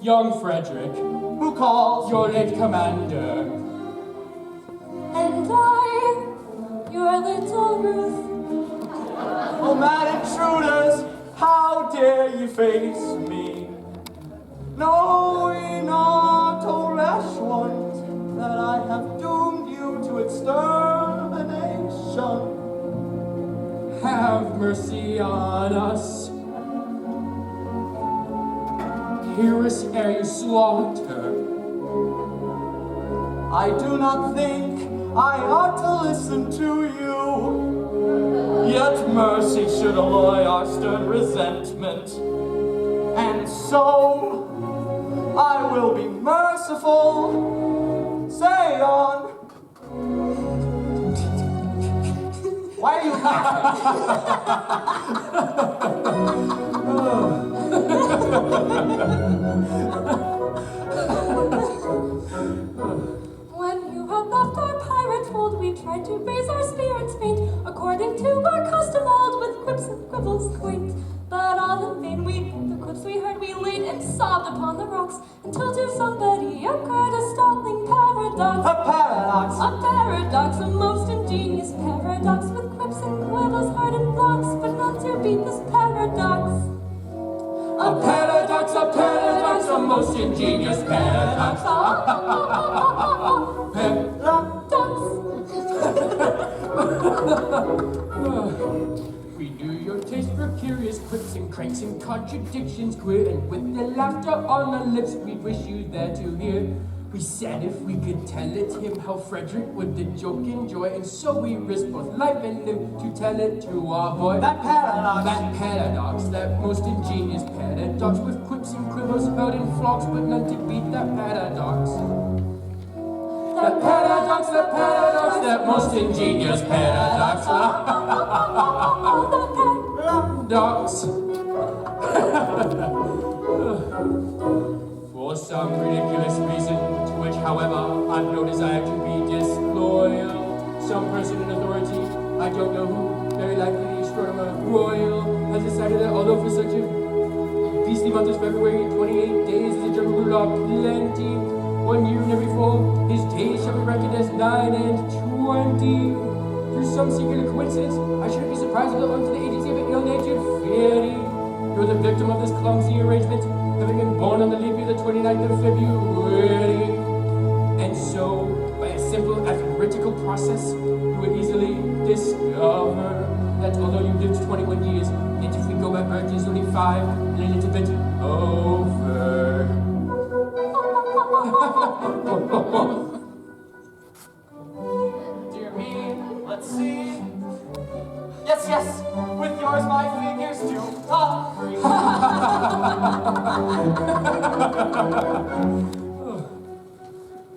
Young Frederick, Who calls? your late commander. And I, your little Ruth, Oh, mad intruders, how dare you face me? Know ye not, O rash ones, that I have doomed you to extermination? Have mercy on us. Hear us ere you slaughter. I do not think I ought to listen to you. Yet mercy should alloy our stern resentment. And so I will be merciful. Say on. Why are you laughing? when you had left our pirate fold, we tried to raise our spirits faint, according to our custom old, with quips and quibbles quaint. But all in vain, the quips we heard, we laid and sobbed upon the rocks, until to somebody occurred a startling paradox. A paradox. A paradox, a most ingenious paradox, with quips and quibbles hard in blocks, but none to beat this paradox. A paradox, a most ingenious paradox. We knew your taste for curious quips and cranks and contradictions queer, and with the laughter on our lips, we wish you there to hear. We said if we could tell it him how Frederick would the joke enjoy, and so we risked both life and limb to tell it to our boy. That paradox, that most ingenious paradox, with quips and quibbles heard in flocks, but none to beat that paradox. That paradox, that most ingenious paradox. Paradox. For some ridiculous reason, to which, however, I've no desire to be disloyal, some person in authority, I don't know who, very likely the astronomer royal, has decided that although for such a beastly month as February, 28 days is a general rule of plenty, 1 year in every 4, his days shall be reckoned as 9 and 20. Through some singular coincidence, I shouldn't be surprised if it owing to the agency of an ill-natured fairy. You're the victim of this clumsy arrangement, having been born on the leap year the 29th of February. And so, by a simple arithmetical process, you would easily discover that although you lived 21 years, yet if we go by birth, there's only 5 and a little bit over. Dear me, let's see. Yes, yes, with yours my figures do agree.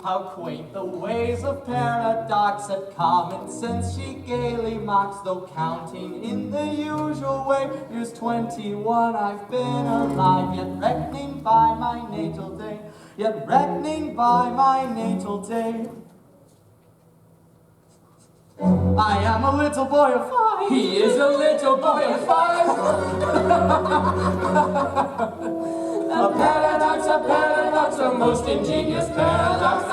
How quaint the ways of paradox, at common sense she gaily mocks, though counting in the usual way. Years 21 I've been alive, yet reckoning by my natal day, yet reckoning by my natal day. I am a little boy of 5. He is a little boy of 5. A paradox, a most ingenious paradox.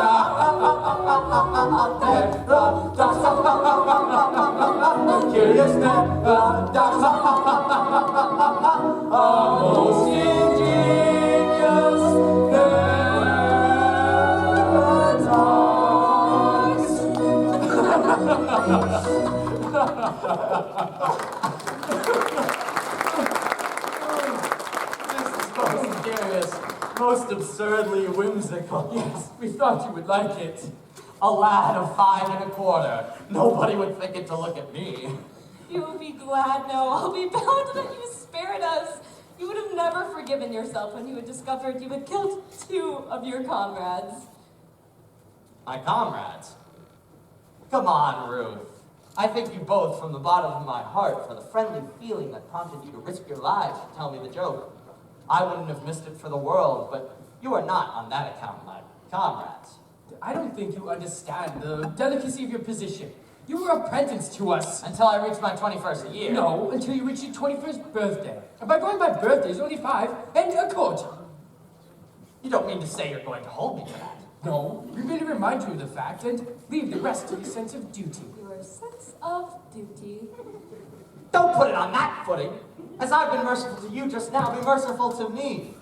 Curious paradox. A most ingenious Most absurdly whimsical. Yes, we thought you would like it. A lad of 5 1/4. Nobody would think it to look at me. You will be glad now. I'll be bound that you spared us. You would have never forgiven yourself when you had discovered you had killed 2 of your comrades. My comrades? Come on, Ruth. I thank you both from the bottom of my heart for the friendly feeling that prompted you to risk your lives to tell me the joke. I wouldn't have missed it for the world, but you are not on that account my comrades. I don't think you understand the delicacy of your position. You were apprenticed to us. Until I reached my 21st year. No, until you reached your 21st birthday. And by going by birthdays, only 5 and a quarter. You don't mean to say you're going to hold me to that? No, we're going to remind you of the fact and leave the rest to your sense of duty. Your sense of duty. Don't put it on that footing. As I've been merciful to you just now, be merciful to me.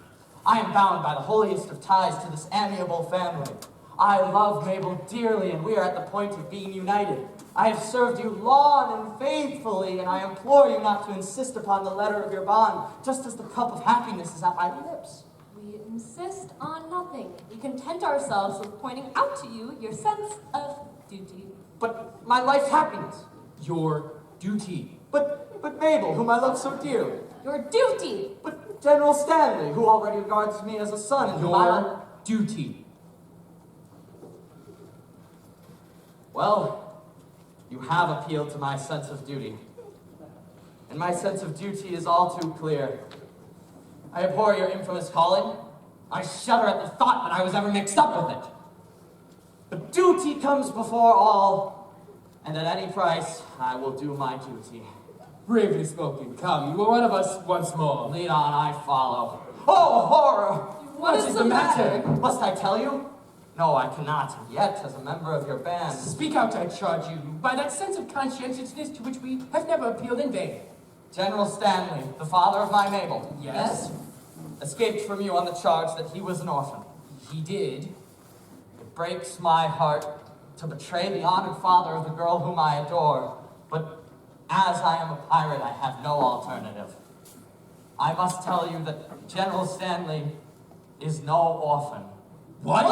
I am bound by the holiest of ties to this amiable family. I love Mabel dearly, and we are at the point of being united. I have served you long and faithfully, and I implore you not to insist upon the letter of your bond, just as the cup of happiness is at my lips. We insist on nothing. We content ourselves with pointing out to you your sense of duty. But my life's happiness. Your duty. But Mabel, whom I love so dearly. Your duty! But General Stanley, who already regards me as a son, and whom I... Your duty. Well, you have appealed to my sense of duty. And my sense of duty is all too clear. I abhor your infamous calling. I shudder at the thought that I was ever mixed up with it. But duty comes before all, and at any price, I will do my duty. Bravely spoken. Come, you are one of us once more. Lead on, I follow. Oh, horror! What is the matter? Must I tell you? No, I cannot, yet, as a member of your band. Speak out, I charge you, by that sense of conscientiousness to which we have never appealed in vain. General Stanley, the father of my Mabel. Yes? Escaped from you on the charge that he was an orphan. He did. It breaks my heart to betray the honored father of the girl whom I adore, but as I am a pirate, I have no alternative. I must tell you that General Stanley is no orphan. What?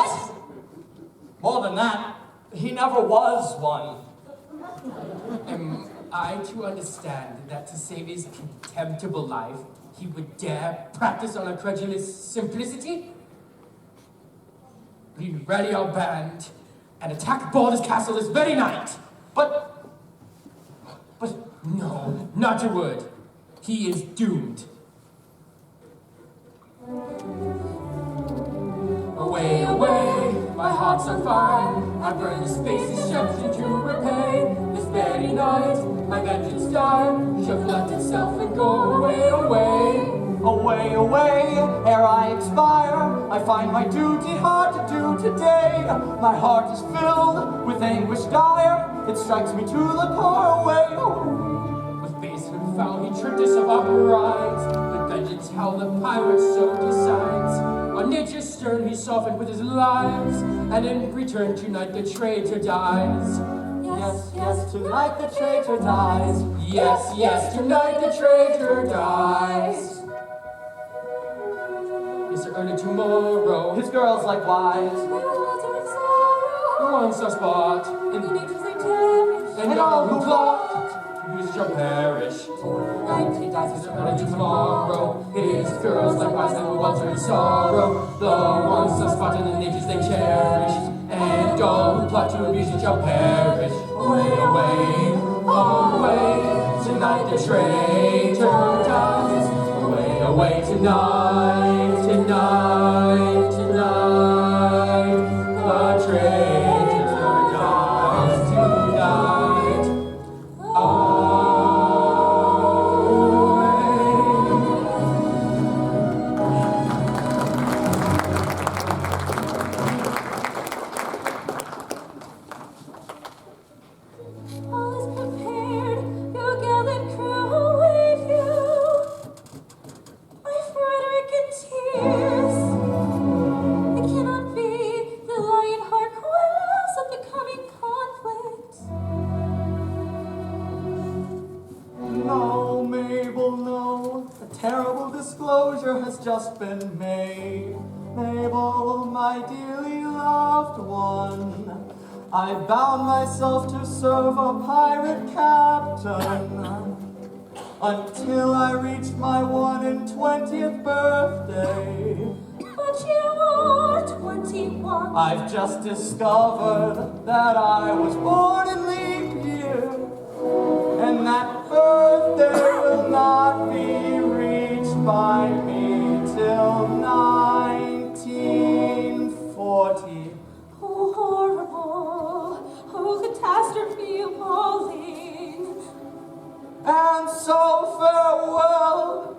More than that, he never was one. Am I to understand that to save his contemptible life, he would dare practice on a credulous simplicity? We rally our band and attack Baldur's Castle this very night. But no, not a word. He is doomed. Away, away, my heart's on fire. I burn the spaces shoved into repay. This very night, my vengeance dire shall collect itself and go away, away. Away, away, ere I expire, I find my duty hard to do today. My heart is filled with anguish dire, it strikes me to the core. Away, With basehood foul he tricked us of our rides. With vengeance how the pirate so decides. On nature's stern he softened with his lies, and in return tonight the traitor dies. Yes, yes, tonight the traitor dies. Yes, yes, tonight the traitor dies. Yes, early tomorrow, His girls likewise, the ones are spot, and all who plot, you shall perish. Tonight he dies, His early tomorrow, his girls likewise and will welter in sorrow. The ones are spot and the natures they cherish, and all who plot to abuse it shall perish. Away, away, away, tonight the traitor dies. Away, away, tonight, tonight, tonight, the traitor dies tonight. Away. All is prepared, your gallant crew await you. My Frederick in tears. It cannot be the lion heart quells of the coming conflict. No, Mabel, no. A terrible disclosure has just been made. Mabel, my dearly loved one, I bound myself to serve a pirate captain until I reached my 120th birthday. But you are 21. I've just discovered that I was born in leap year, and that birthday will not be reached by me till 1940. Oh, horrible. Oh, catastrophe appalling. And so farewell.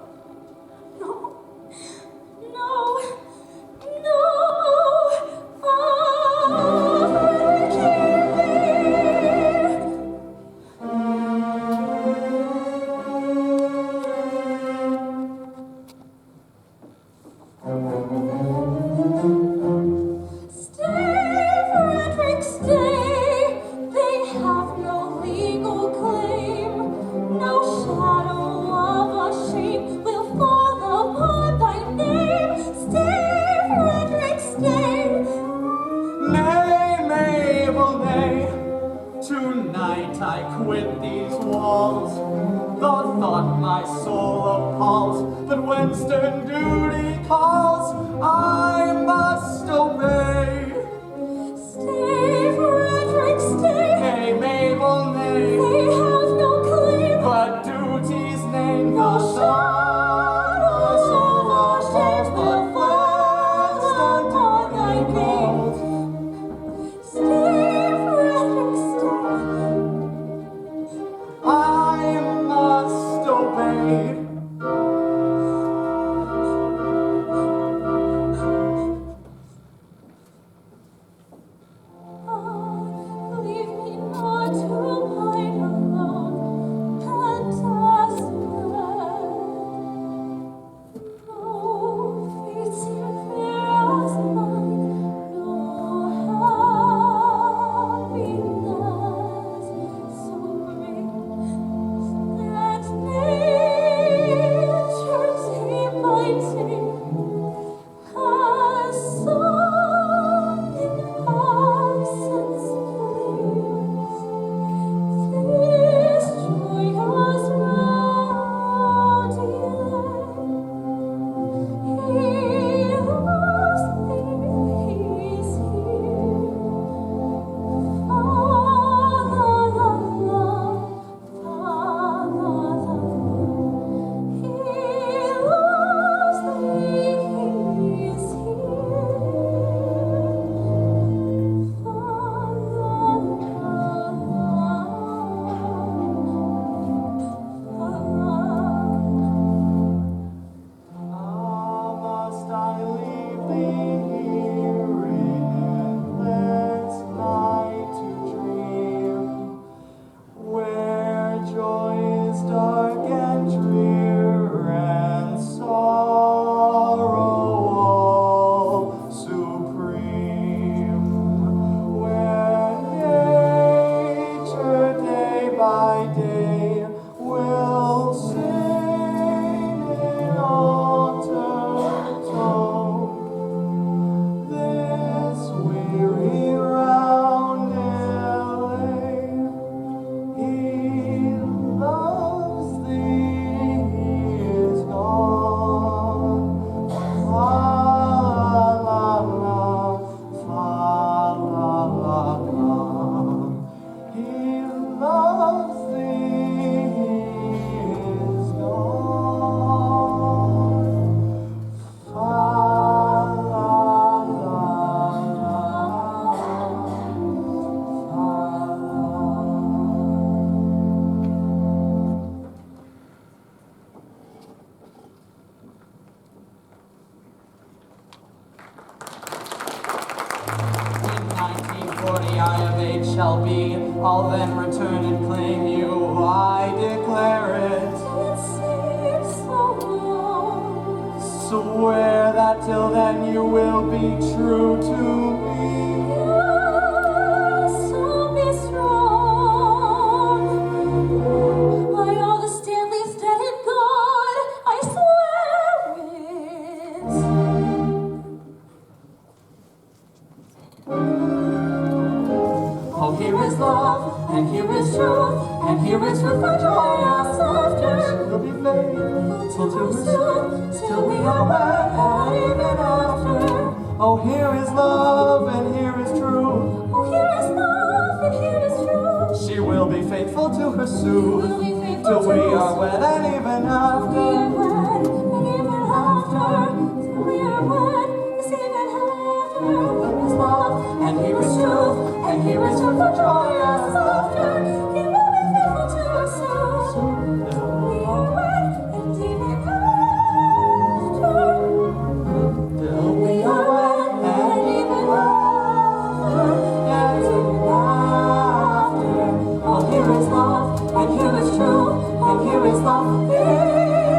No. No. No. Oh, Frederick, hear me. Stay, Frederick, stay. They have no legal claim. No shadow of a shame will fall upon thy name. Stay, Frederick, stay. Nay, Mabel, nay. Tonight I quit these walls. The thought my soul appalls, but when stern duty calls, I must obey. Stay, Frederick, stay. Nay, Mabel, nay. They have no claim. But duty's name No the shadow of a shame will fall upon thy name. Stay, Frederick, stay. I must obey. shall be. I'll then return and claim you, I declare it. It seems so long. Swear that till then you will be true to me. Yes, so be strong. By all the Stanleys dead and gone, I swear it. Oh, here is love, and here is truth, and here is truth for joyous laughter. We'll be faithful to pursue, till we are wed, and even after. Oh, here is love, and here is truth. Oh, here is love, and here is truth. She will be faithful to her suit, We'll be faithful till to we her are suit. wed, and even We are after. wed, and even after. Till we are wed, this even after. Here is love, And here is truth, and here is truth for joyous laughter. He will be faithful to her suit. We are wed, and even after. Till we are wed, And even after. and even after. Oh, here is love, and here is truth, and here is love. Here is love.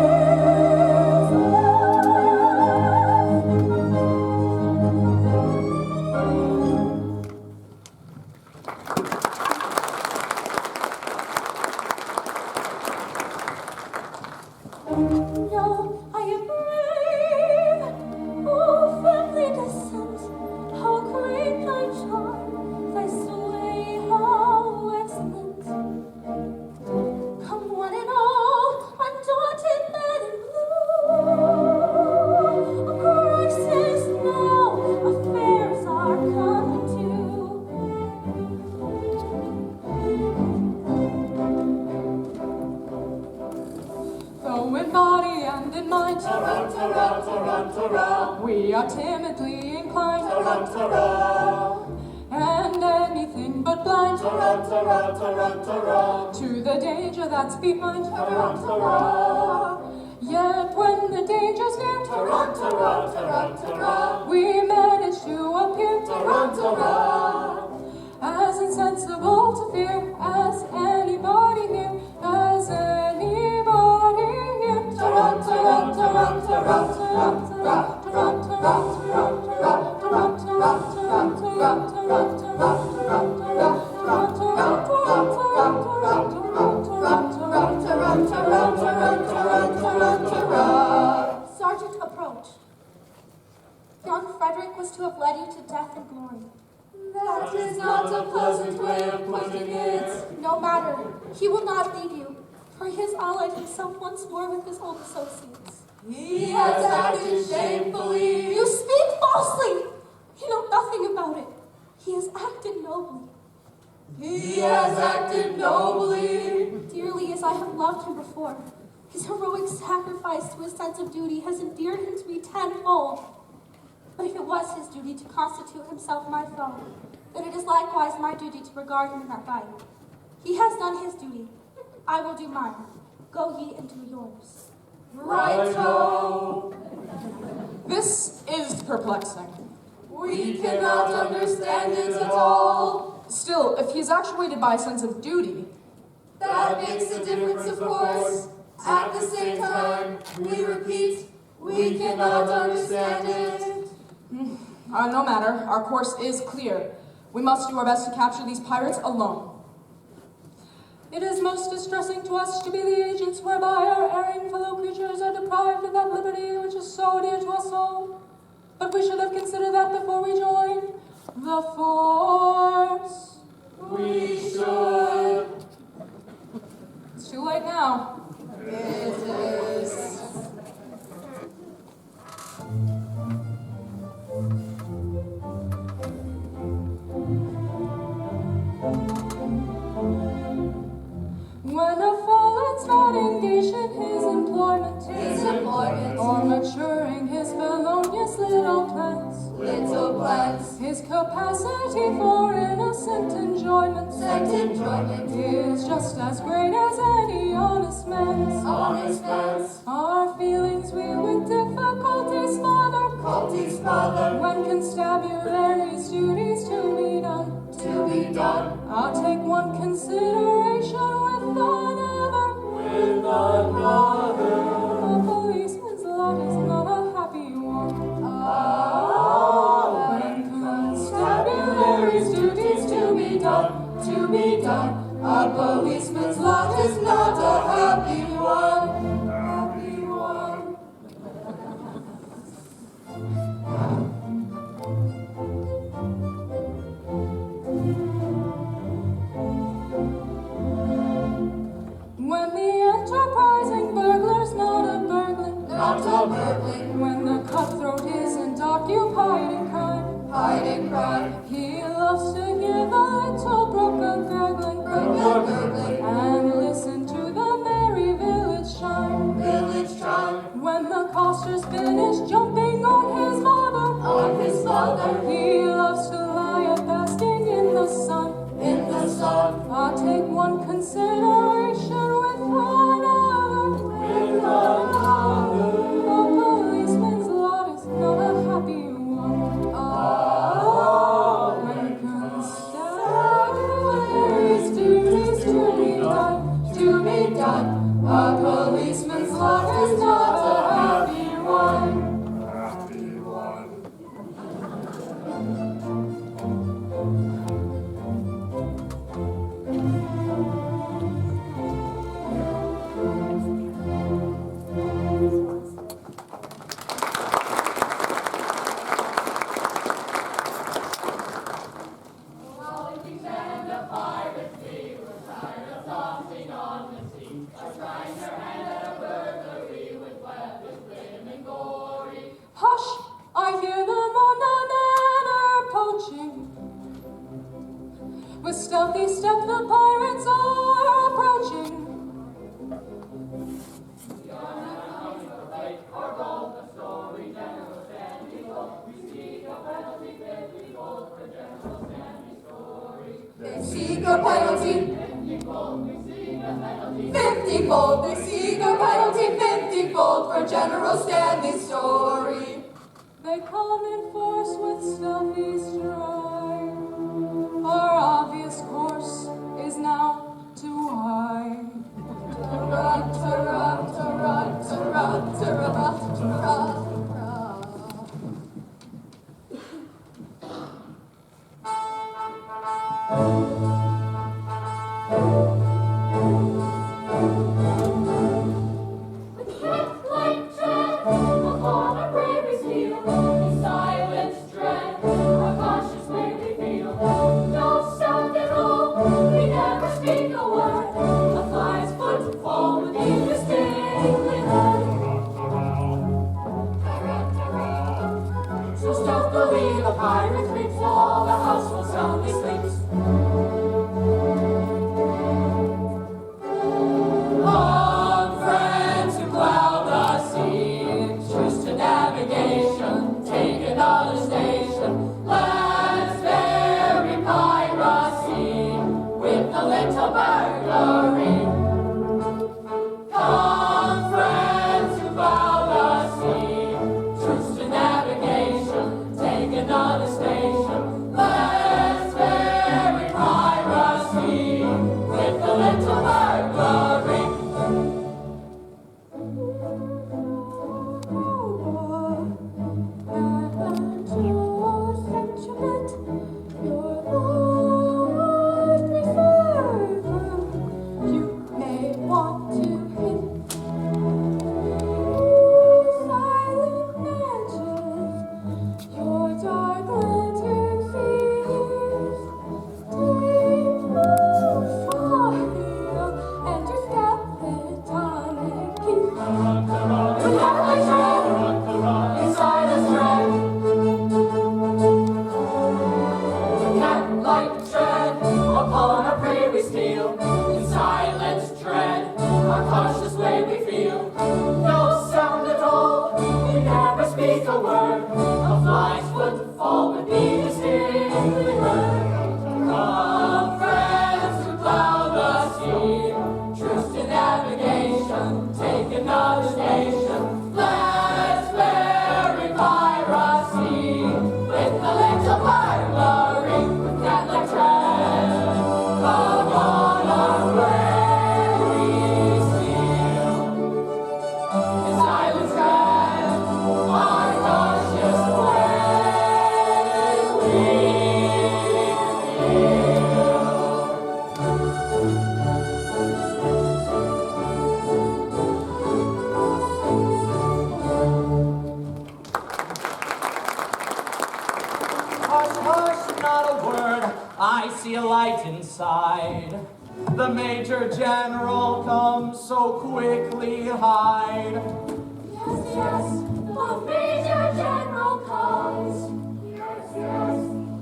No, I am brave. Oh, family descent, how great thy charm, thy sway, how excellent. Come one and all, undaunted men in blue. A crisis now, affairs are coming Though in body and in mind, we are timidly inclined, and anything but blind to the danger that's behind. Yet when the danger's near, we manage to appear as insensible to fear as anybody here, as anybody here. Sergeant, approach. Young Frederick was to have led you to death and glory. That is not a pleasant way of putting it. No matter, he will not leave you, for he has allied himself once more with his old associates. He has acted shamefully. You speak falsely! You know nothing about it. He has acted nobly. He has acted nobly. Dearly as I have loved him before, his heroic sacrifice to his sense of duty has endeared him to me tenfold. But if it was his duty to constitute himself my foe, then it is likewise my duty to regard him in that light. He has done his duty. I will do mine. Go ye and do yours. Righto. This is perplexing. We cannot understand it at all. Still, if he is actuated by a sense of duty, That makes a difference, of course. At the same time, we repeat, we cannot understand it. no matter, our course is clear. We must do our best to capture these pirates alone. It is most distressing to us to be the agents whereby our erring fellow creatures are deprived of that liberty which is so dear to us all. But we should have considered that before we joined the force. We should. It's too late now. It is. When a fallen's not engaged in his employment, or maturing his felonious little plans, his capacity for innocent enjoyment, is just as great as any honest man's. Our feelings we with difficulty smother, when constabulary's duties to be done. various duties to be done, to be done. A policeman's lot is not a happy one, happy one. When the enterprising burglar's not a burglar, not a burglar. When the cutthroat isn't occupied in crime, hiding crime. He loves to hear the little brook gurgling, gurgling, and listen to the merry village chime, village chime. When the coster's finished jumping on his father, he loves to lie basking in the sun, in the sun. I take one consideration with another, with another. A policeman's lot is not a happy one. When constabulary's duties to be done, a policeman's lot is not a happy one. Happy one. Hush! I hear them on the manor poaching. With stealthy step the pirates are approaching. They seek a penalty. 50-fold, they seek a penalty 50-fold for General Stanley's story. They come in force with stealthy stride. Our obvious course is now to hide. Ta-ra, ta-ra, ta-ra, ta-ra, ta-ra, ta-ra. So stealthily the pirate leaps, all the house will soundly sleeps. On friends who plow the sea, choose to navigation, take another station. Let's vary piracy with a little burglary. Come friends who plow the sea, choose to navigation, take another station. Let's vary piracy with a little burglary. Upon a prairie steel, in silence dread, our cautious way we feel. No sound at all, we never speak a word. A fly's footfall would be distinctly heard. Come friends who plow the sea, truce to navigation, take another station. Let's vary piracy with a little burglary, with cat-like tread. Upon a prairie steel. I see a light inside. The Major General comes, so quickly hide. Yes, yes, the Major General comes. Yes, yes,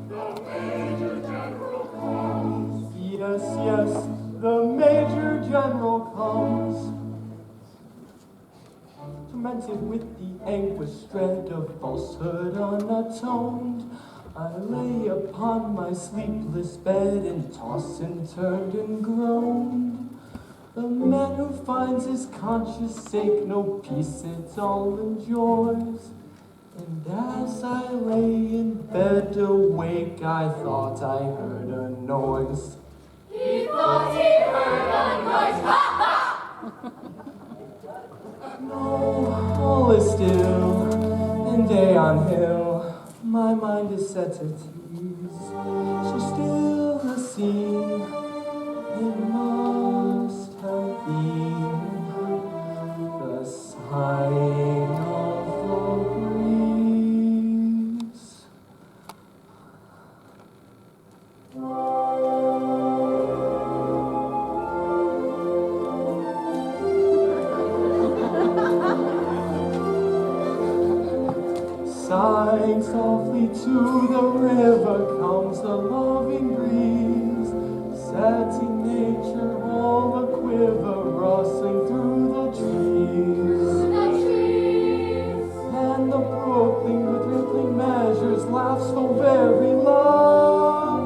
the Major General comes. Yes, yes, the Major General comes. Tormented with the anguish, dread of falsehood unatoned, I lay upon my sleepless bed and tossed and turned and groaned. The man who finds his conscience sake no peace at all enjoys. And as I lay in bed awake, I thought I heard a noise. He thought he heard a noise. Ha ha! No, all is still, and day on hill, my mind is set at ease. So still the scene, it must have been the sighing of the breeze. Sighing softly to the river comes the loving breeze, setting nature all a quiver, rustling through the trees. And the brookling with rippling measures laughs so very loud,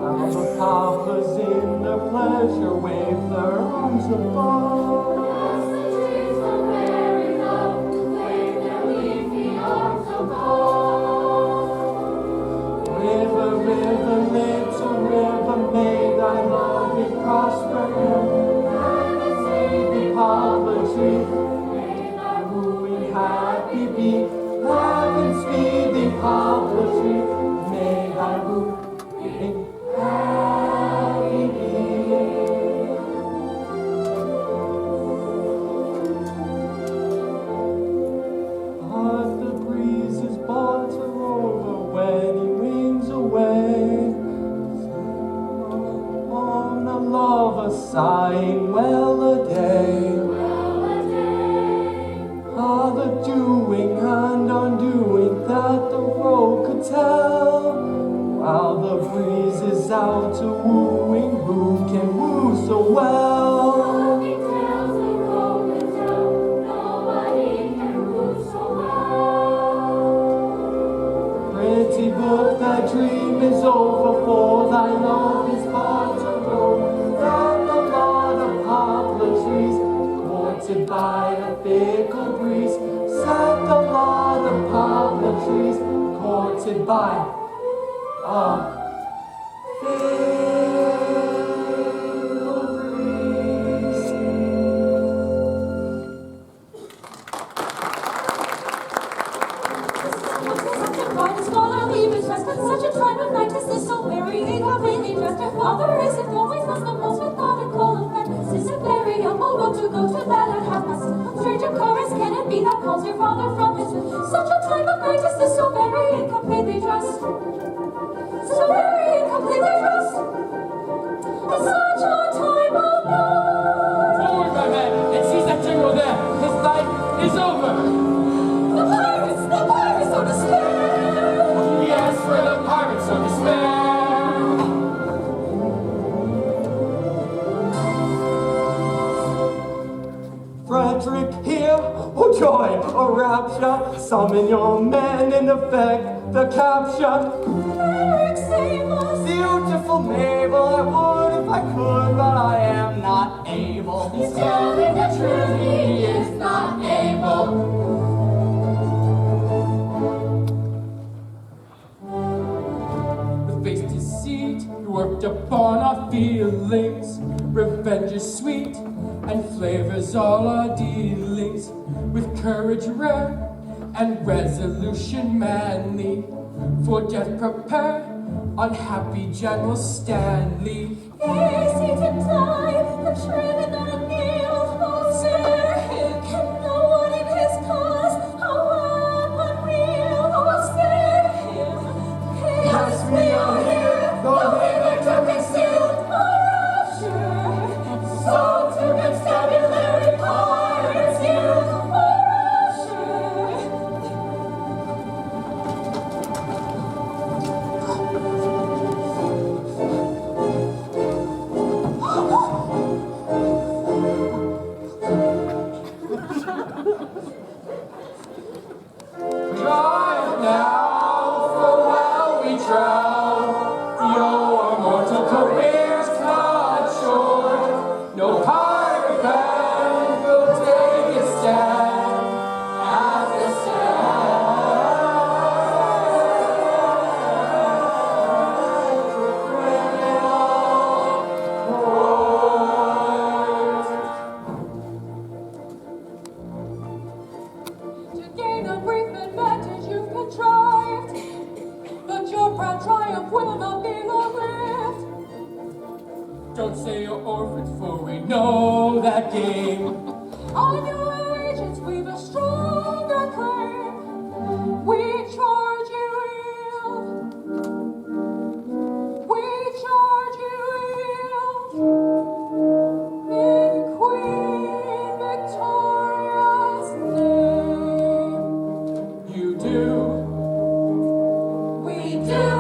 while the poplars in their pleasure wave their arms above. River, river, little river, may thy love be prosper. And the poplar tree, may thy wooing happy be. Heaven speed the poplar tree, may thy wooing happy be. But the breeze is barter over when he wings away. On a lover sighing well a day. Ah, the doing and undoing that the road could tell. While the breeze is out a wooing, who can woo so well? Pretty book, thy dream is over, for thy love is but a road. Then the lot of poplar trees, courted by a fickle breeze. Set the lot of poplar trees, courted by a fickle breeze. Such a time of night is this, so wearying, completely dressed. Her father is and always was the most methodical of men. Is it very immoral to go to bed at half past? Stranger chorus, can it be that calls your father from his bed? Such a time of night is this, so very incompletely dressed. So very incompletely dressed. Such a time of night. Forward, my men, and seize that general there. His life is over. The pirates, so despair. Yes, for the pirates of despair. Frederick here, oh joy, oh rapture, summon your men and effect the capture. Frederick, save us. Beautiful Mabel, I would if I could, but I am not able. He's telling the truth, he is not able. With base deceit, you worked upon our feelings. Revenge is sweet, and flavors all our dealings. With courage rare, and resolution manly. For death prepare, unhappy General Stanley. They seem to die, the driven on a nail. Oh, spare him, can no one in his cause? How unreal, oh, spare him. Yes, we are here, though hither Don't say you're orphans, for we know that game. On your allegiance we've a stronger claim. We charge you yield. We charge you yield. In Queen Victoria's name. You do. We do.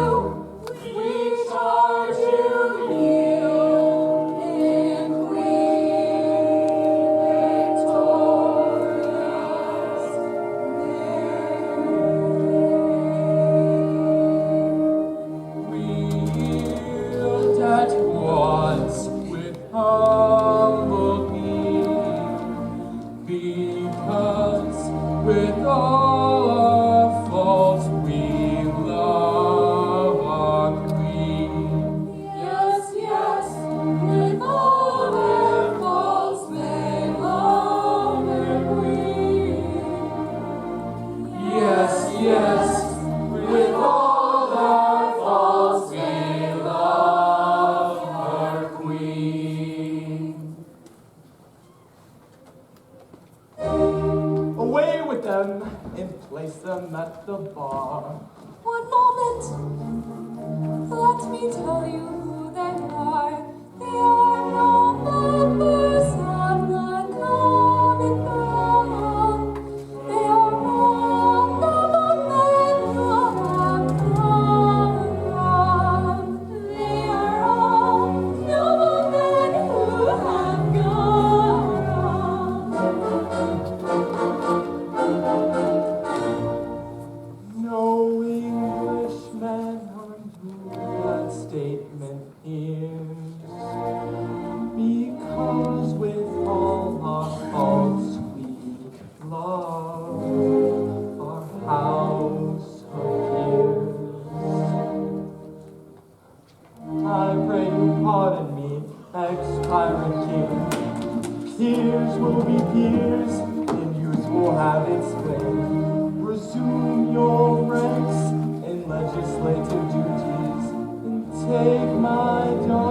We charge you yield. In Queen Victoria's name. We yield at once with humble plea, because with all our faults we love our Queen. Yes, yes, with all their faults they love their Queen. Yes, yes, with all our faults we love our Queen. Away with them and place them at the bar. One moment, let me tell you who they are. They are no members of the common throng. They are all noblemen who have gone wrong. They are all noblemen who have gone wrong. No Englishman on who that statement hears, because with all our faults we love our house of peers. I pray you pardon me, ex-tyrant king. Peers will be peers, and use will have its way. Resume your ranks and legislative duties, and take my daughter.